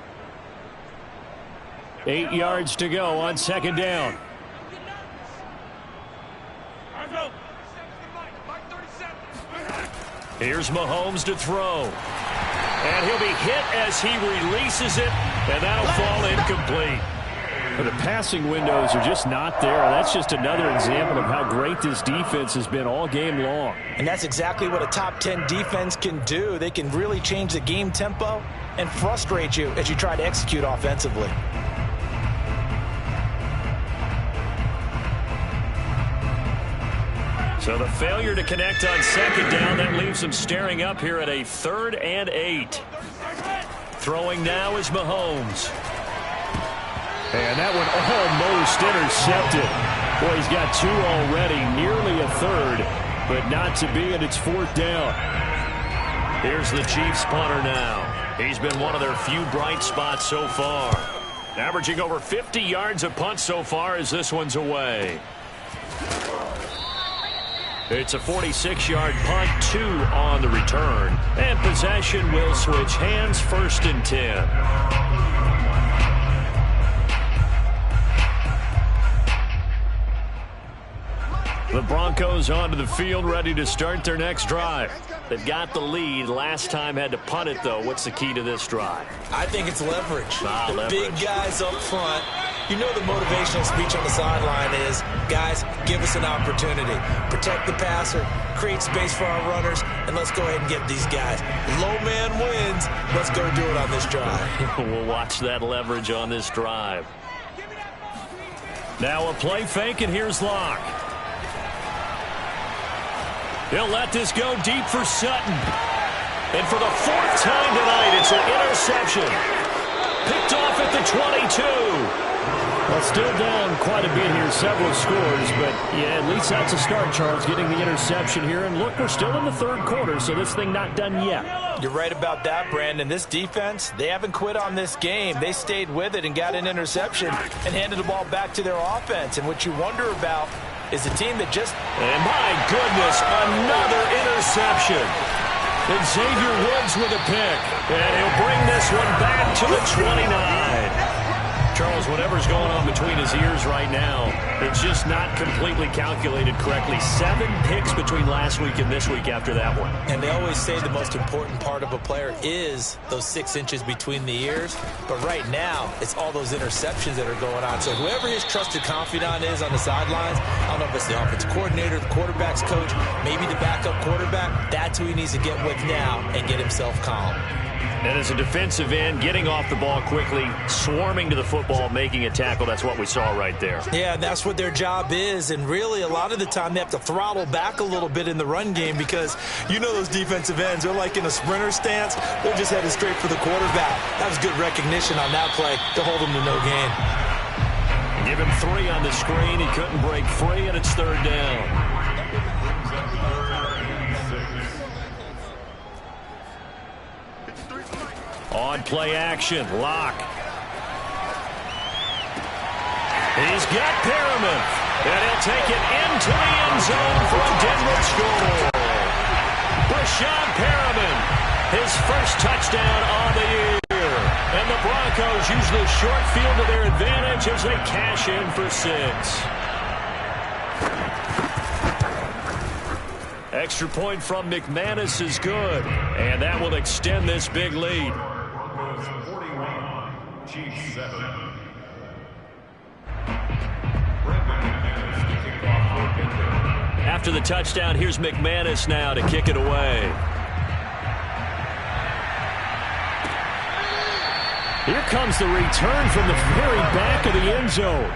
8 yards to go on 2nd down. Here's Mahomes to throw. And he'll be hit as he releases it, and that'll fall incomplete. The passing windows are just not there. That's just another example of how great this defense has been all game long. And that's exactly what a top 10 defense can do. They can really change the game tempo and frustrate you as you try to execute offensively. So the failure to connect on 2nd down, that leaves them staring up here at a 3rd and 8. Throwing now is Mahomes. And that one almost intercepted. Boy, he's got 2 already, nearly a 3rd, but not to be, and it's 4th down. Here's the Chiefs punter now. He's been one of their few bright spots so far. Averaging over 50 yards a punt so far as this one's away. It's a 46-yard punt, 2 on the return. And possession will switch hands, 1st and 10. The Broncos onto the field, ready to start their next drive. They've got the lead. Last time had to punt it, though. What's the key to this drive? I think it's leverage. Leverage. Big guys up front. You know the motivational speech on the sideline is, guys, give us an opportunity. Protect the passer, create space for our runners, and let's go ahead and get these guys. Low man wins. Let's go do it on this drive. We'll watch that leverage on this drive. Now a play fake, and here's Locke. He'll let this go deep for Sutton. And for the fourth time tonight, it's an interception. Picked off at the 22. Well, still down quite a bit here, several scores, but yeah, at least that's a start, Charles, getting the interception here. And look, we're still in the third quarter, so this thing not done yet. You're right about that, Brandon. This defense, they haven't quit on this game. They stayed with it and got an interception and handed the ball back to their offense. And what you wonder about is a team that just... And my goodness, another interception. And Xavier Woods with a pick. And he'll bring this one back to the 29. Charles, whatever's going on between his ears right now, it's just not completely calculated correctly. 7 picks between last week and this week after that one. And they always say the most important part of a player is those 6 inches between the ears. But right now, it's all those interceptions that are going on. So whoever his trusted confidant is on the sidelines, I don't know if it's the offensive coordinator, the quarterback's coach, maybe the backup quarterback, that's who he needs to get with now and get himself calm. And as a defensive end, getting off the ball quickly, swarming to the football, making a tackle, that's what we saw right there. Yeah, that's what their job is. And really, a lot of the time, they have to throttle back a little bit in the run game because you know those defensive ends, they're like in a sprinter stance. They're just headed straight for the quarterback. That was good recognition on that play to hold him to no gain. Give him 3 on the screen. He couldn't break free, and it's third down. On play action, Locke. He's got Perriman, and he'll take it into the end zone for a Denver score. Brashad Perriman, his first touchdown on the year. And the Broncos use the short field to their advantage as they cash in for 6. Extra point from McManus is good, and that will extend this big lead. Broncos 41, Chiefs 7. After the touchdown, here's McManus now to kick it away. Here comes the return from the very back of the end zone.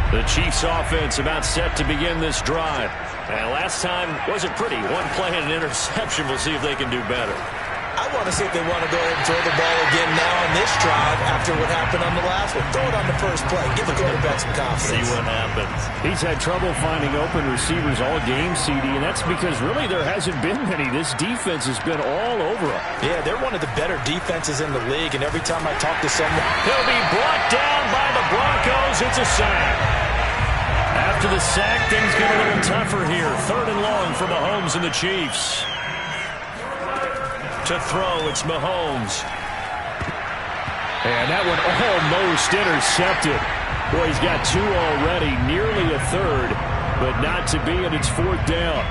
The Chiefs offense about set to begin this drive. And last time wasn't pretty. 1 play and an interception. We'll see if they can do better. I want to see if they want to go ahead and throw the ball again now on this drive after what happened on the last one. Throw it on the first play. Give the quarterback some confidence. See what happens. He's had trouble finding open receivers all game, CD, and that's because really there hasn't been many. This defense has been all over him. Yeah, they're one of the better defenses in the league, and every time I talk to someone... He'll be brought down by the Broncos. It's a sack. After the sack, things get a little tougher here. 3rd and long for Mahomes and the Chiefs. To throw, it's Mahomes. And that one almost intercepted. Boy, he's got 2 already, nearly a third, but not to be, and it's 4th down.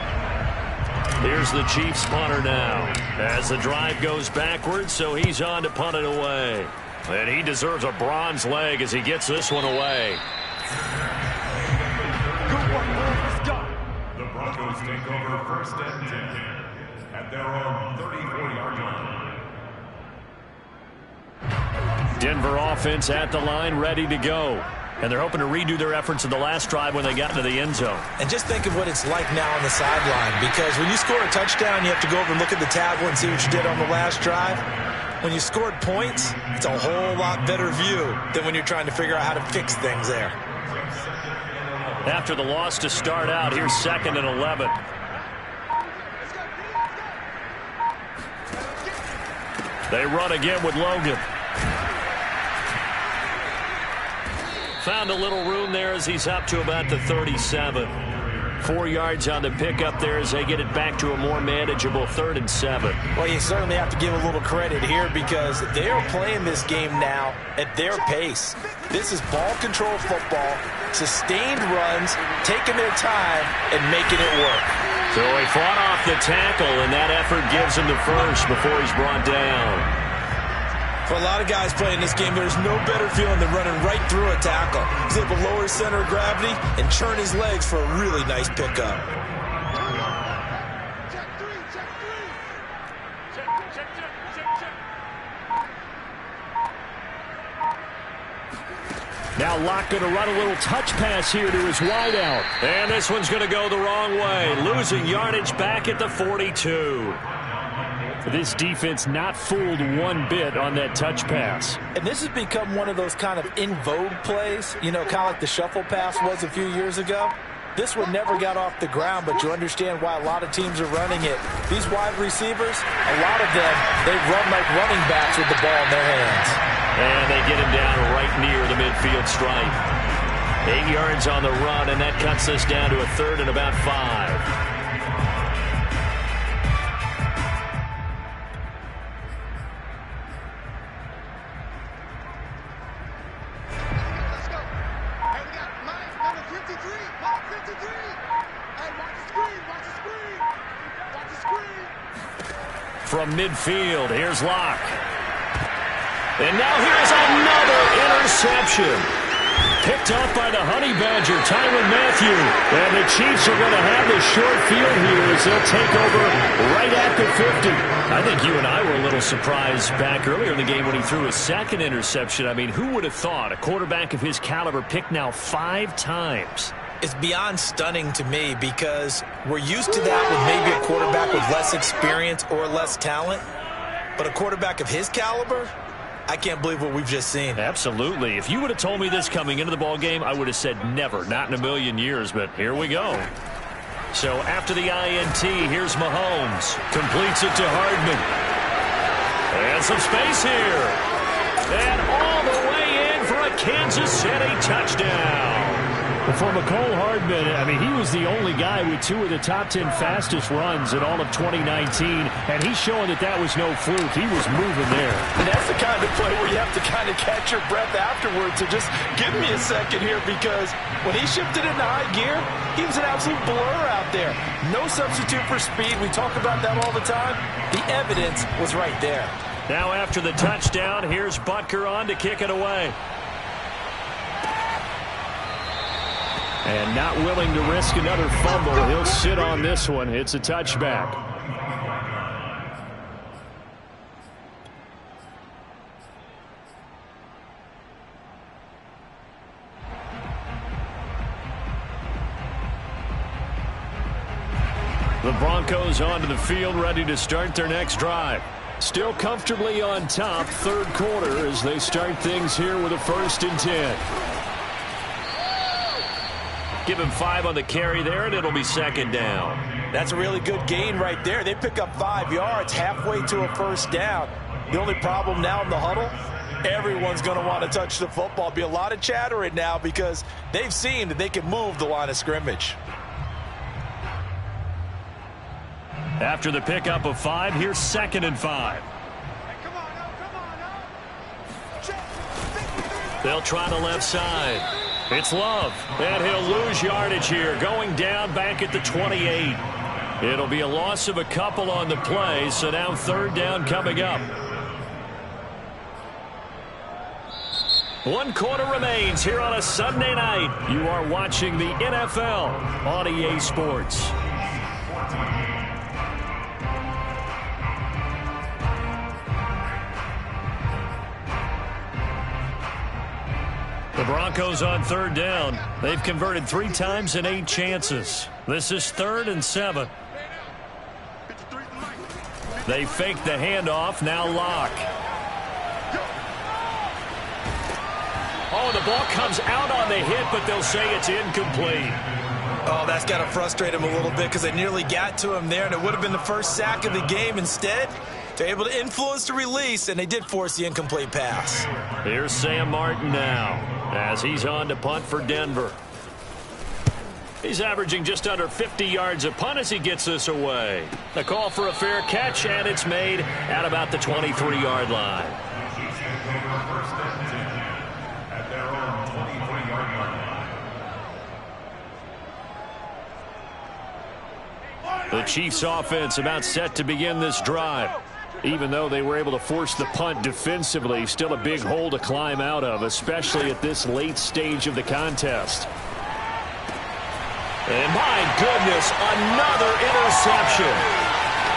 Here's the Chiefs punter now. As the drive goes backwards, so he's on to punt it away. And he deserves a bronze leg as he gets this one away. The Broncos take over 1st and 10 at their own 34-yard line. Denver offense at the line, ready to go. And they're hoping to redo their efforts in the last drive when they got into the end zone. And just think of what it's like now on the sideline, because when you score a touchdown, you have to go over and look at the tablet and see what you did on the last drive. When you scored points, it's a whole lot better view than when you're trying to figure out how to fix things there. After the loss to start out, here's 2nd and 11. They run again with Logan. Found a little room there as he's up to about the 37. 4 yards on the pickup there as they get it back to a more manageable 3rd and 7. Well, you certainly have to give a little credit here because they are playing this game now at their pace. This is ball control football, sustained runs, taking their time, and making it work. So he fought off the tackle, and that effort gives him the first before he's brought down. For a lot of guys playing this game, there's no better feeling than running right through a tackle. He's able to lower his center of gravity and churn his legs for a really nice pickup. Now Locke going to run a little touch pass here to his wideout. And this one's going to go the wrong way, losing yardage back at the 42. This defense not fooled one bit on that touch pass. And this has become one of those kind of in vogue plays, you know, kind of like the shuffle pass was a few years ago. This one never got off the ground, but you understand why a lot of teams are running it. These wide receivers, a lot of them, they run like running backs with the ball in their hands. And they get him down right near the midfield stripe. 8 yards on the run, and that cuts us down to a third and about 5. From midfield, here's Locke. And now here's another interception. Picked off by the Honey Badger, Tyrann Mathieu. And the Chiefs are going to have the short field here as they'll take over right at the 50. I think you and I were a little surprised back earlier in the game when he threw his second interception. I mean, who would have thought a quarterback of his caliber picked now 5 times? It's beyond stunning to me because we're used to that with maybe a quarterback with less experience or less talent. But a quarterback of his caliber, I can't believe what we've just seen. Absolutely. If you would have told me this coming into the ballgame, I would have said never, not in a million years, but here we go. So after the INT, here's Mahomes. Completes it to Hardman. And some space here. And all the way in for a Kansas City touchdown. For McCole Hardman, I mean, he was the only guy with 2 of the top 10 fastest runs in all of 2019, and he's showing that that was no fluke. He was moving there. And that's the kind of play where you have to kind of catch your breath afterwards. So just give me a second here because when he shifted into high gear, he was an absolute blur out there. No substitute for speed. We talk about that all the time. The evidence was right there. Now after the touchdown, here's Butker on to kick it away. And not willing to risk another fumble. He'll sit on this one. It's a touchback. The Broncos onto the field, ready to start their next drive. Still comfortably on top, third quarter, as they start things here with a 1st and 10. Give him 5 on the carry there, and it'll be 2nd down. That's a really good gain right there. They pick up 5 yards halfway to a 1st down. The only problem now in the huddle, everyone's going to want to touch the football. Be a lot of chattering now because they've seen that they can move the line of scrimmage. After the pickup of 5, here's 2nd and 5. They'll try the left side. It's Love, and he'll lose yardage here, going down back at the 28. It'll be a loss of a couple on the play, so now 3rd down coming up. 1 quarter remains here on a Sunday night. You are watching the NFL on EA Sports. The Broncos on 3rd down. They've converted 3 times in 8 chances. This is 3rd and 7. They fake the handoff. Now Locke. Oh, the ball comes out on the hit, but they'll say it's incomplete. Oh, that's got to frustrate him a little bit because they nearly got to him there, and it would have been the first sack of the game. Instead, they're able to influence the release, and they did force the incomplete pass. Here's Sam Martin now as he's on to punt for Denver. He's averaging just under 50 yards a punt as he gets this away. A call for a fair catch, and it's made at about the 23-yard line. At their own 23-yard line. The Chiefs offense about set to begin this drive. Even though they were able to force the punt defensively, still a big hole to climb out of, especially at this late stage of the contest. And my goodness, another interception.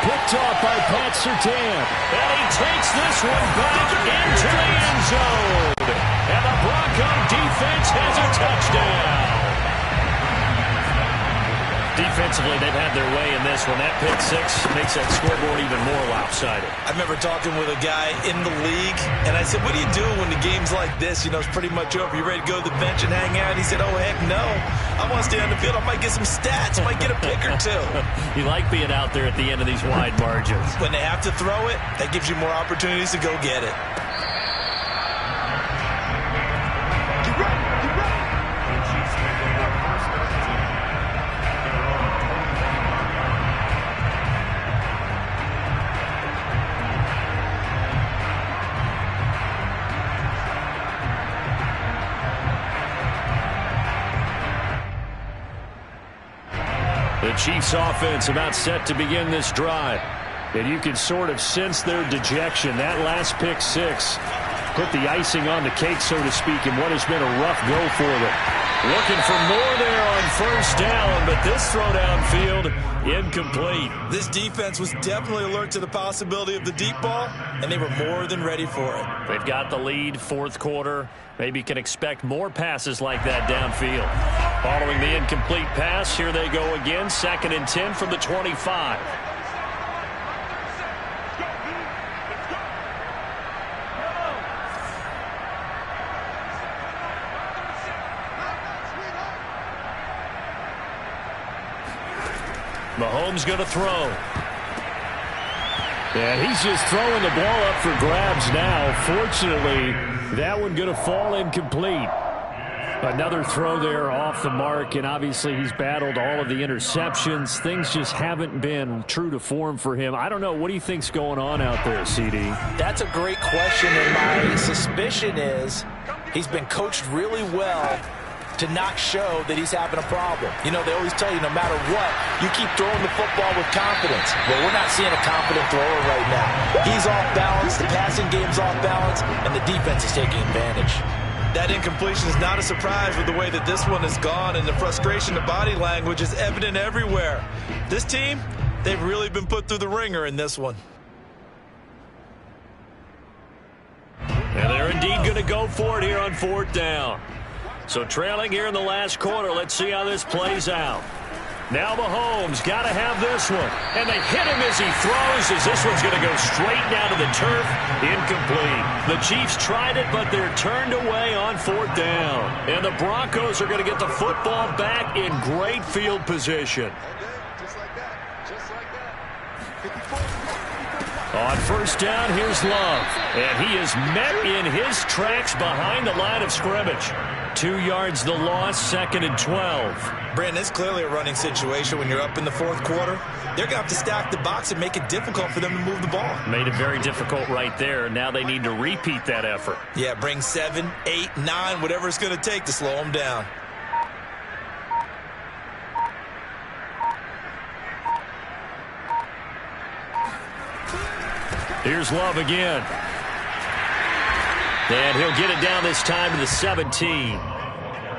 Picked off by Pat Surtain. And he takes this one back into the end zone. And the Bronco defense has a touchdown. Defensively, they've had their way in this one. That pick six makes that scoreboard even more lopsided. I remember talking with a guy in the league, and I said, what do you do when the game's like this? You know, it's pretty much over. You ready to go to the bench and hang out? He said, oh, heck no. I want to stay on the field. I might get some stats. I might get a pick or two. You like being out there at the end of these wide margins. When they have to throw it, that gives you more opportunities to go get it. The Chiefs offense about set to begin this drive. And you can sort of sense their dejection. That last pick six put the icing on the cake, so to speak, in what has been a rough go for them. Looking for more there on first down, but this throw downfield incomplete. This defense was definitely alert to the possibility of the deep ball, and they were more than ready for it. They've got the lead, fourth quarter. Maybe can expect more passes like that downfield. Following the incomplete pass, here they go again. 2nd and 10 from the 25. Mahomes going to throw. And he's just throwing the ball up for grabs now. Fortunately, that one going to fall incomplete. Another throw there off the mark, and obviously he's battled all of the interceptions. Things just haven't been true to form for him. I don't know. What do you think's going on out there, CD? That's a great question, and my suspicion is he's been coached really well to not show that he's having a problem. You know, they always tell you no matter what, you keep throwing the football with confidence. Well, we're not seeing a confident thrower right now. He's off balance, the passing game's off balance, and the defense is taking advantage. That incompletion is not a surprise with the way that this one has gone, and the frustration, the body language is evident everywhere. This team, they've really been put through the ringer in this one. And they're indeed going to go for it here on 4th down. So trailing here in the last quarter. Let's see how this plays out. Now Mahomes got to have this one. And they hit him as he throws, as this one's going to go straight down to the turf. Incomplete. The Chiefs tried it, but they're turned away on 4th down. And the Broncos are going to get the football back in great field position. Just like that. Just like that. 54. On first down, here's Love. And he is met in his tracks behind the line of scrimmage. 2 yards the loss, 2nd and 12. Brandon, it's clearly a running situation when you're up in the 4th quarter. They're going to have to stack the box and make it difficult for them to move the ball. Made it very difficult right there. Now they need to repeat that effort. Yeah, bring 7, 8, 9, whatever it's going to take to slow them down. Here's Love again. And he'll get it down this time to the 17.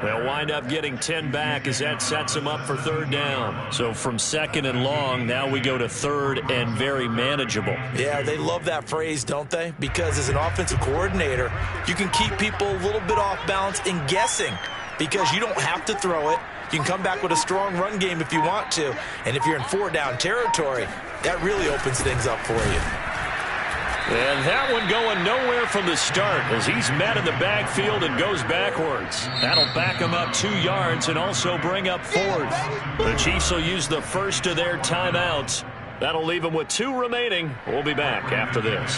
They'll wind up getting 10 back as that sets them up for 3rd down. So from 2nd and long, now we go to 3rd and very manageable. Yeah, they love that phrase, don't they? Because as an offensive coordinator, you can keep people a little bit off balance and guessing because you don't have to throw it. You can come back with a strong run game if you want to. And if you're in 4-down territory, that really opens things up for you. And that one going nowhere from the start as he's met in the backfield and goes backwards. That'll back him up 2 yards and also bring up 4th. The Chiefs will use the first of their timeouts. That'll leave them with 2 remaining. We'll be back after this.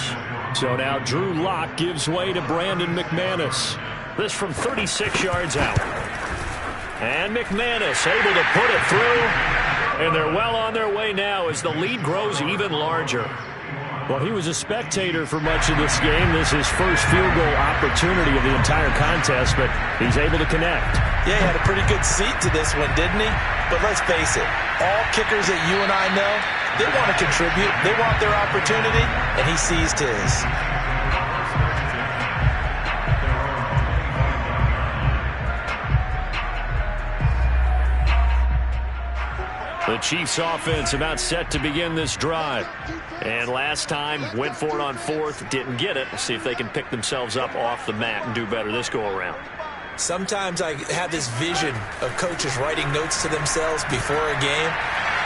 So now Drew Lock gives way to Brandon McManus. This from 36 yards out. And McManus able to put it through. And they're well on their way now as the lead grows even larger. Well, he was a spectator for much of this game. This is his first field goal opportunity of the entire contest, but he's able to connect. Yeah, he had a pretty good seat to this one, didn't he? But let's face it, all kickers that you and I know, they want to contribute. They want their opportunity, and he seized his. The Chiefs offense about set to begin this drive. And last time, went for it on 4th, didn't get it. Let's see if they can pick themselves up off the mat and do better this go around. Sometimes I have this vision of coaches writing notes to themselves before a game,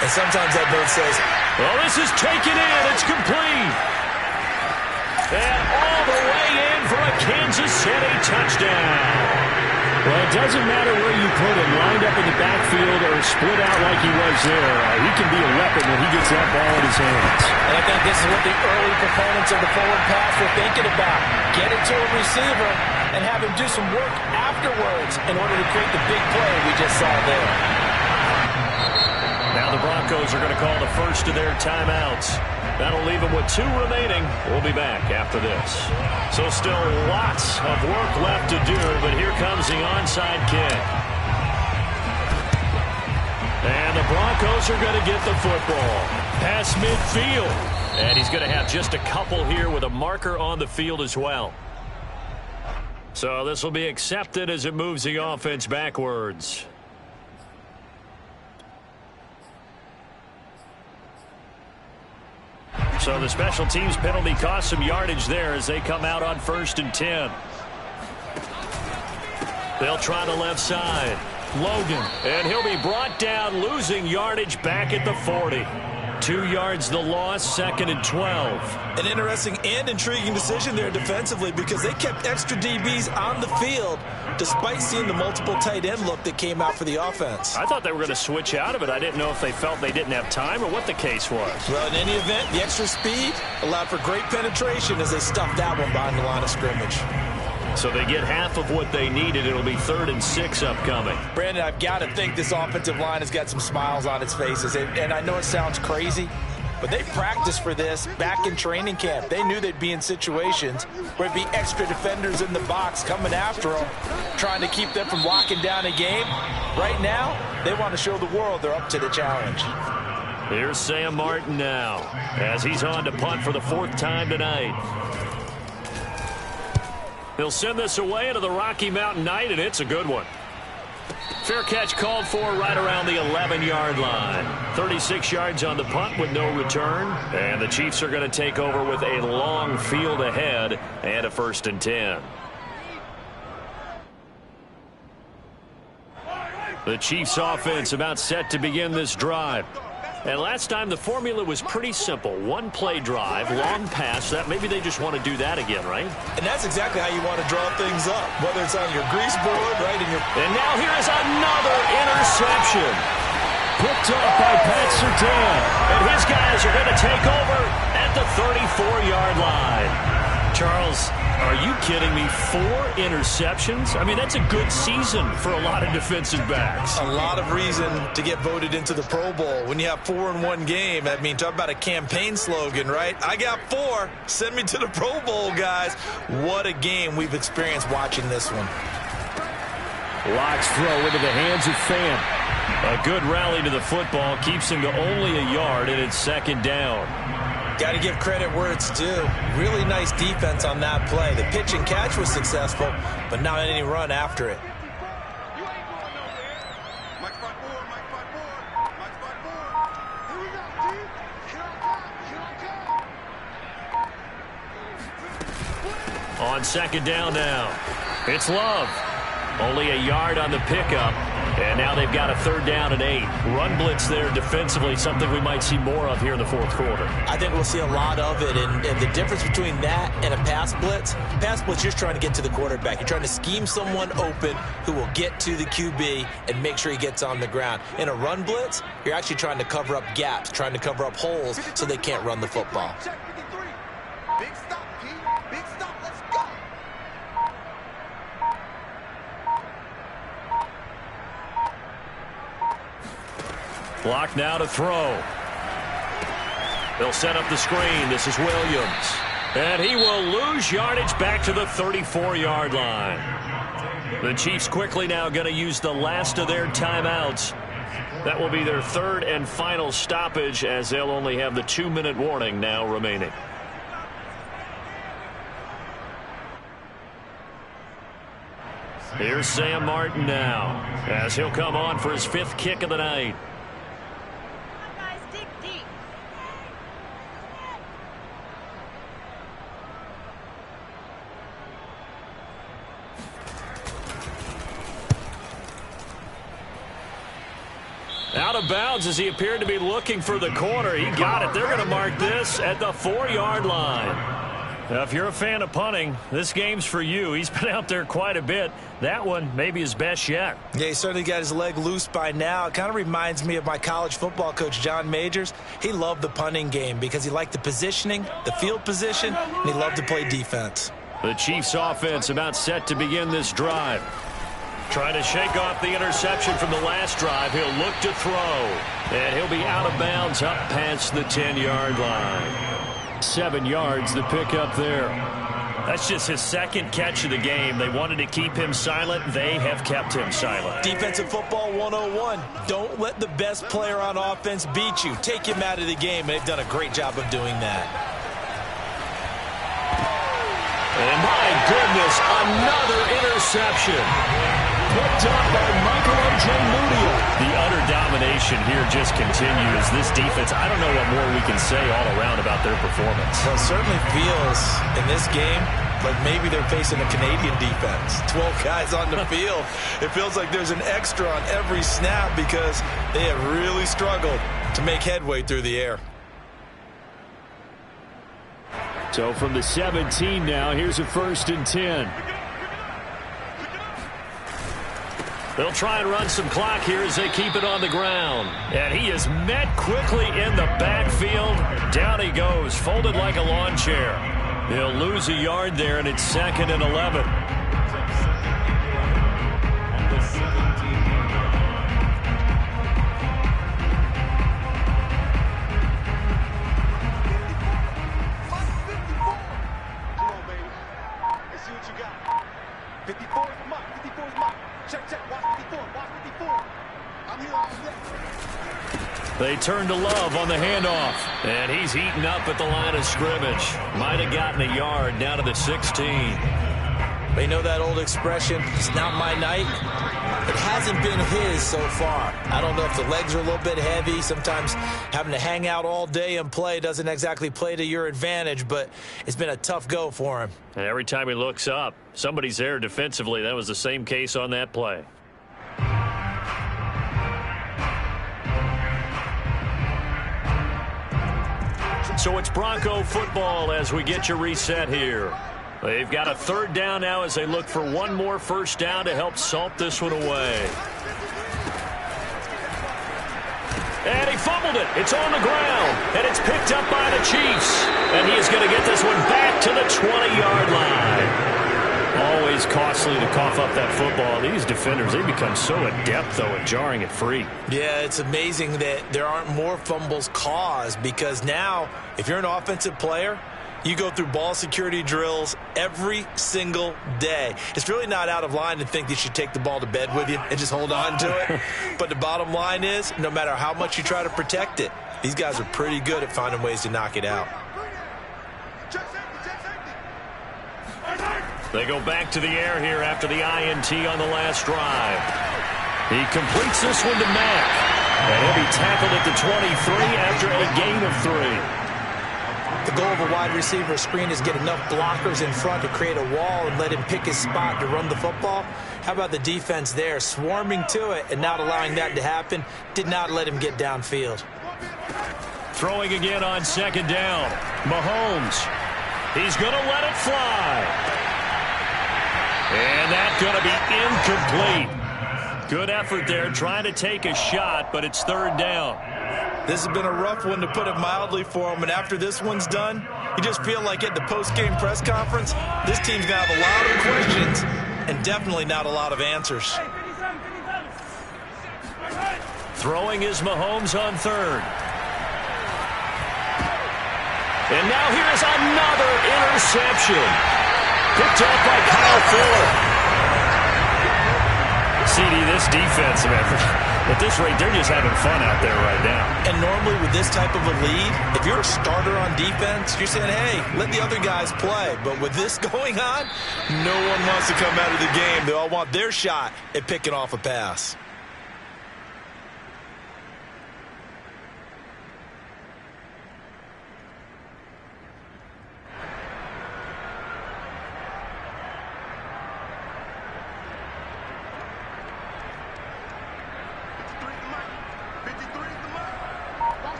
and sometimes that note says, well, this is taken in. It's complete. And all the way in for a Kansas City touchdown. Well, it doesn't matter where you put him, lined up in the backfield or split out like he was there. He can be a weapon when he gets that ball in his hands. And I think this is what the early proponents of the forward pass were thinking about. Get it to a receiver and have him do some work afterwards in order to create the big play we just saw there. Now the Broncos are going to call the first of their timeouts. That'll leave them with 2 remaining. We'll be back after this. So still lots of work left to do, but here comes the onside kick. And the Broncos are going to get the football. Past midfield. And he's going to have just a couple here with a marker on the field as well. So this will be accepted as it moves the offense backwards. So the special teams penalty cost some yardage there as they come out on 1st and 10. They'll try the left side. Logan. And he'll be brought down, losing yardage back at the 40. 2 yards the loss, 2nd and 12. An interesting and intriguing decision there defensively because they kept extra DBs on the field despite seeing the multiple tight end look that came out for the offense. I thought they were going to switch out of it. I didn't know if they felt they didn't have time or what the case was. Well, in any event, the extra speed allowed for great penetration as they stuffed that one behind the line of scrimmage. So they get half of what they needed. It'll be 3rd and 6 upcoming. Brandon, I've got to think this offensive line has got some smiles on its faces. And I know it sounds crazy, but they practiced for this back in training camp. They knew they'd be in situations where it'd be extra defenders in the box coming after them, trying to keep them from locking down a game. Right now, they want to show the world they're up to the challenge. Here's Sam Martin now as he's on to punt for the 4th time tonight. He'll send this away into the Rocky Mountain Night, and it's a good one. Fair catch called for right around the 11-yard line. 36 yards on the punt with no return. And the Chiefs are going to take over with a long field ahead and a 1st and 10. The Chiefs offense about set to begin this drive. And last time the formula was pretty simple. 1-play drive, long pass. That maybe they just want to do that again, right? And that's exactly how you want to draw things up, whether it's on your grease board, right? And now here is another interception. Picked up by Pat Surtain. And his guys are going to take over at the 34-yard line. Charles, are you kidding me? 4 interceptions? I mean, that's a good season for a lot of defensive backs. A lot of reason to get voted into the Pro Bowl. When you have 4 in one game, I mean, talk about a campaign slogan, right? I got 4. Send me to the Pro Bowl, guys. What a game we've experienced watching this one. Locks throw into the hands of Pham. A good rally to the football keeps him to only a yard, and it's 2nd down. Got to give credit where it's due. Really nice defense on that play. The pitch and catch was successful, but not any run after it. You ain't going nowhere. Mike spot board, Mike spot board, Mike spot board. Here we go, G. Here I come, On 2nd down now. It's Love. Only a yard on the pickup. And now they've got a 3rd down and 8. Run blitz there defensively, something we might see more of here in the 4th quarter. I think we'll see a lot of it, and the difference between that and a pass blitz, you're just trying to get to the quarterback. You're trying to scheme someone open who will get to the QB and make sure he gets on the ground. In a run blitz, you're actually trying to cover up gaps, trying to cover up holes so they can't run the football. check 53. Big stop, P. Big stop. Let's go. Block now to throw. They'll set up the screen. This is Williams. And he will lose yardage back to the 34-yard line. The Chiefs quickly now going to use the last of their timeouts. That will be their 3rd and final stoppage as they'll only have the 2-minute warning now remaining. Here's Sam Martin now as he'll come on for his 5th kick of the night. Out of bounds as he appeared to be looking for the corner. He got it. They're going to mark this at the 4-yard line. Now, if you're a fan of punting, this game's for you. He's been out there quite a bit. That one maybe his best yet. Yeah, he certainly got his leg loose by now. It kind of reminds me of my college football coach, John Majors. He loved the punting game because he liked the positioning, the field position, and he loved to play defense. The Chiefs offense about set to begin this drive. Trying to shake off the interception from the last drive. He'll look to throw. And he'll be out of bounds up past the 10-yard line. 7 yards the pick up there. That's just his second catch of the game. They wanted to keep him silent. They have kept him silent. Defensive football 101. Don't let the best player on offense beat you. Take him out of the game. They've done a great job of doing that. And my goodness, another interception. Picked up by Michael Ojemudia. The utter domination here just continues. This defense, I don't know what more we can say all around about their performance. Well, it certainly feels in this game like maybe they're facing a Canadian defense. 12 guys on the field. It feels like there's an extra on every snap because they have really struggled to make headway through the air. So from the 17 now, here's a 1st and 10. They'll try and run some clock here as they keep it on the ground. And he is met quickly in the backfield. Down he goes, folded like a lawn chair. He'll lose a yard there, and it's 2nd and 11. They turn to Love on the handoff. And he's eaten up at the line of scrimmage. Might have gotten a yard down to the 16. They know that old expression, it's not my night. It hasn't been his so far. I don't know if the legs are a little bit heavy. Sometimes having to hang out all day and play doesn't exactly play to your advantage, but it's been a tough go for him. And every time he looks up, somebody's there defensively. That was the same case on that play. So it's Bronco football as we get you reset here. They've got a 3rd down now as they look for one more 1st down to help salt this one away. And he fumbled it. It's on the ground. And it's picked up by the Chiefs. And he is going to get this one back to the 20-yard line. Always costly to cough up that football. These defenders, they become so adept, though, at jarring it free. Yeah, it's amazing that there aren't more fumbles caused because now, if you're an offensive player, you go through ball security drills every single day. It's really not out of line to think that you should take the ball to bed with you and just hold on to it. But the bottom line is, no matter how much you try to protect it, these guys are pretty good at finding ways to knock it out. They go back to the air here after the INT on the last drive. He completes this one to Mack. And he'll be tackled at the 23 after a gain of 3. The goal of a wide receiver screen is get enough blockers in front to create a wall and let him pick his spot to run the football. How about the defense there, swarming to it and not allowing that to happen? Did not let him get downfield. Throwing again on 2nd down. Mahomes. He's going to let it fly. And that's going to be incomplete. Good effort there trying to take a shot, but it's 3rd down. This has been a rough one, to put it mildly, for him. And after this one's done, you just feel like at the post-game press conference, this team's going to have a lot of questions and definitely not a lot of answers. Throwing is Mahomes on 3rd. And now here's another interception. Picked up by Kyle Fuller. CD, this defense, man, at this rate, they're just having fun out there right now. And normally with this type of a lead, if you're a starter on defense, you're saying, hey, let the other guys play. But with this going on, no one wants to come out of the game. They all want their shot at picking off a pass.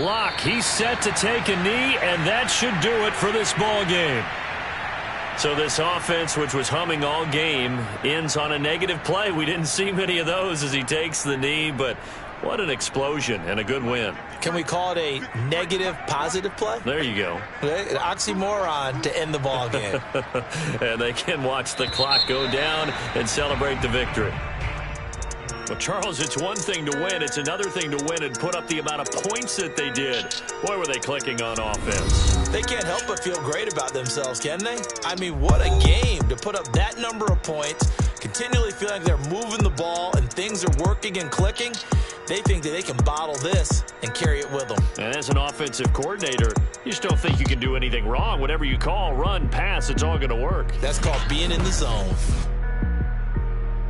Lock, he's set to take a knee, and that should do it for this ball game. So this offense, which was humming all game, ends on a negative play. We didn't see many of those as he takes the knee, but what an explosion and a good win. Can we call it a negative positive play? There you go. An oxymoron to end the ball game. And they can watch the clock go down and celebrate the victory. Well, Charles, it's one thing to win. It's another thing to win and put up the amount of points that they did. Boy, were they clicking on offense. They can't help but feel great about themselves, can they? I mean, what a game to put up that number of points, continually feeling like they're moving the ball and things are working and clicking. They think that they can bottle this and carry it with them. And as an offensive coordinator, you just don't think you can do anything wrong. Whatever you call, run, pass, it's all going to work. That's called being in the zone.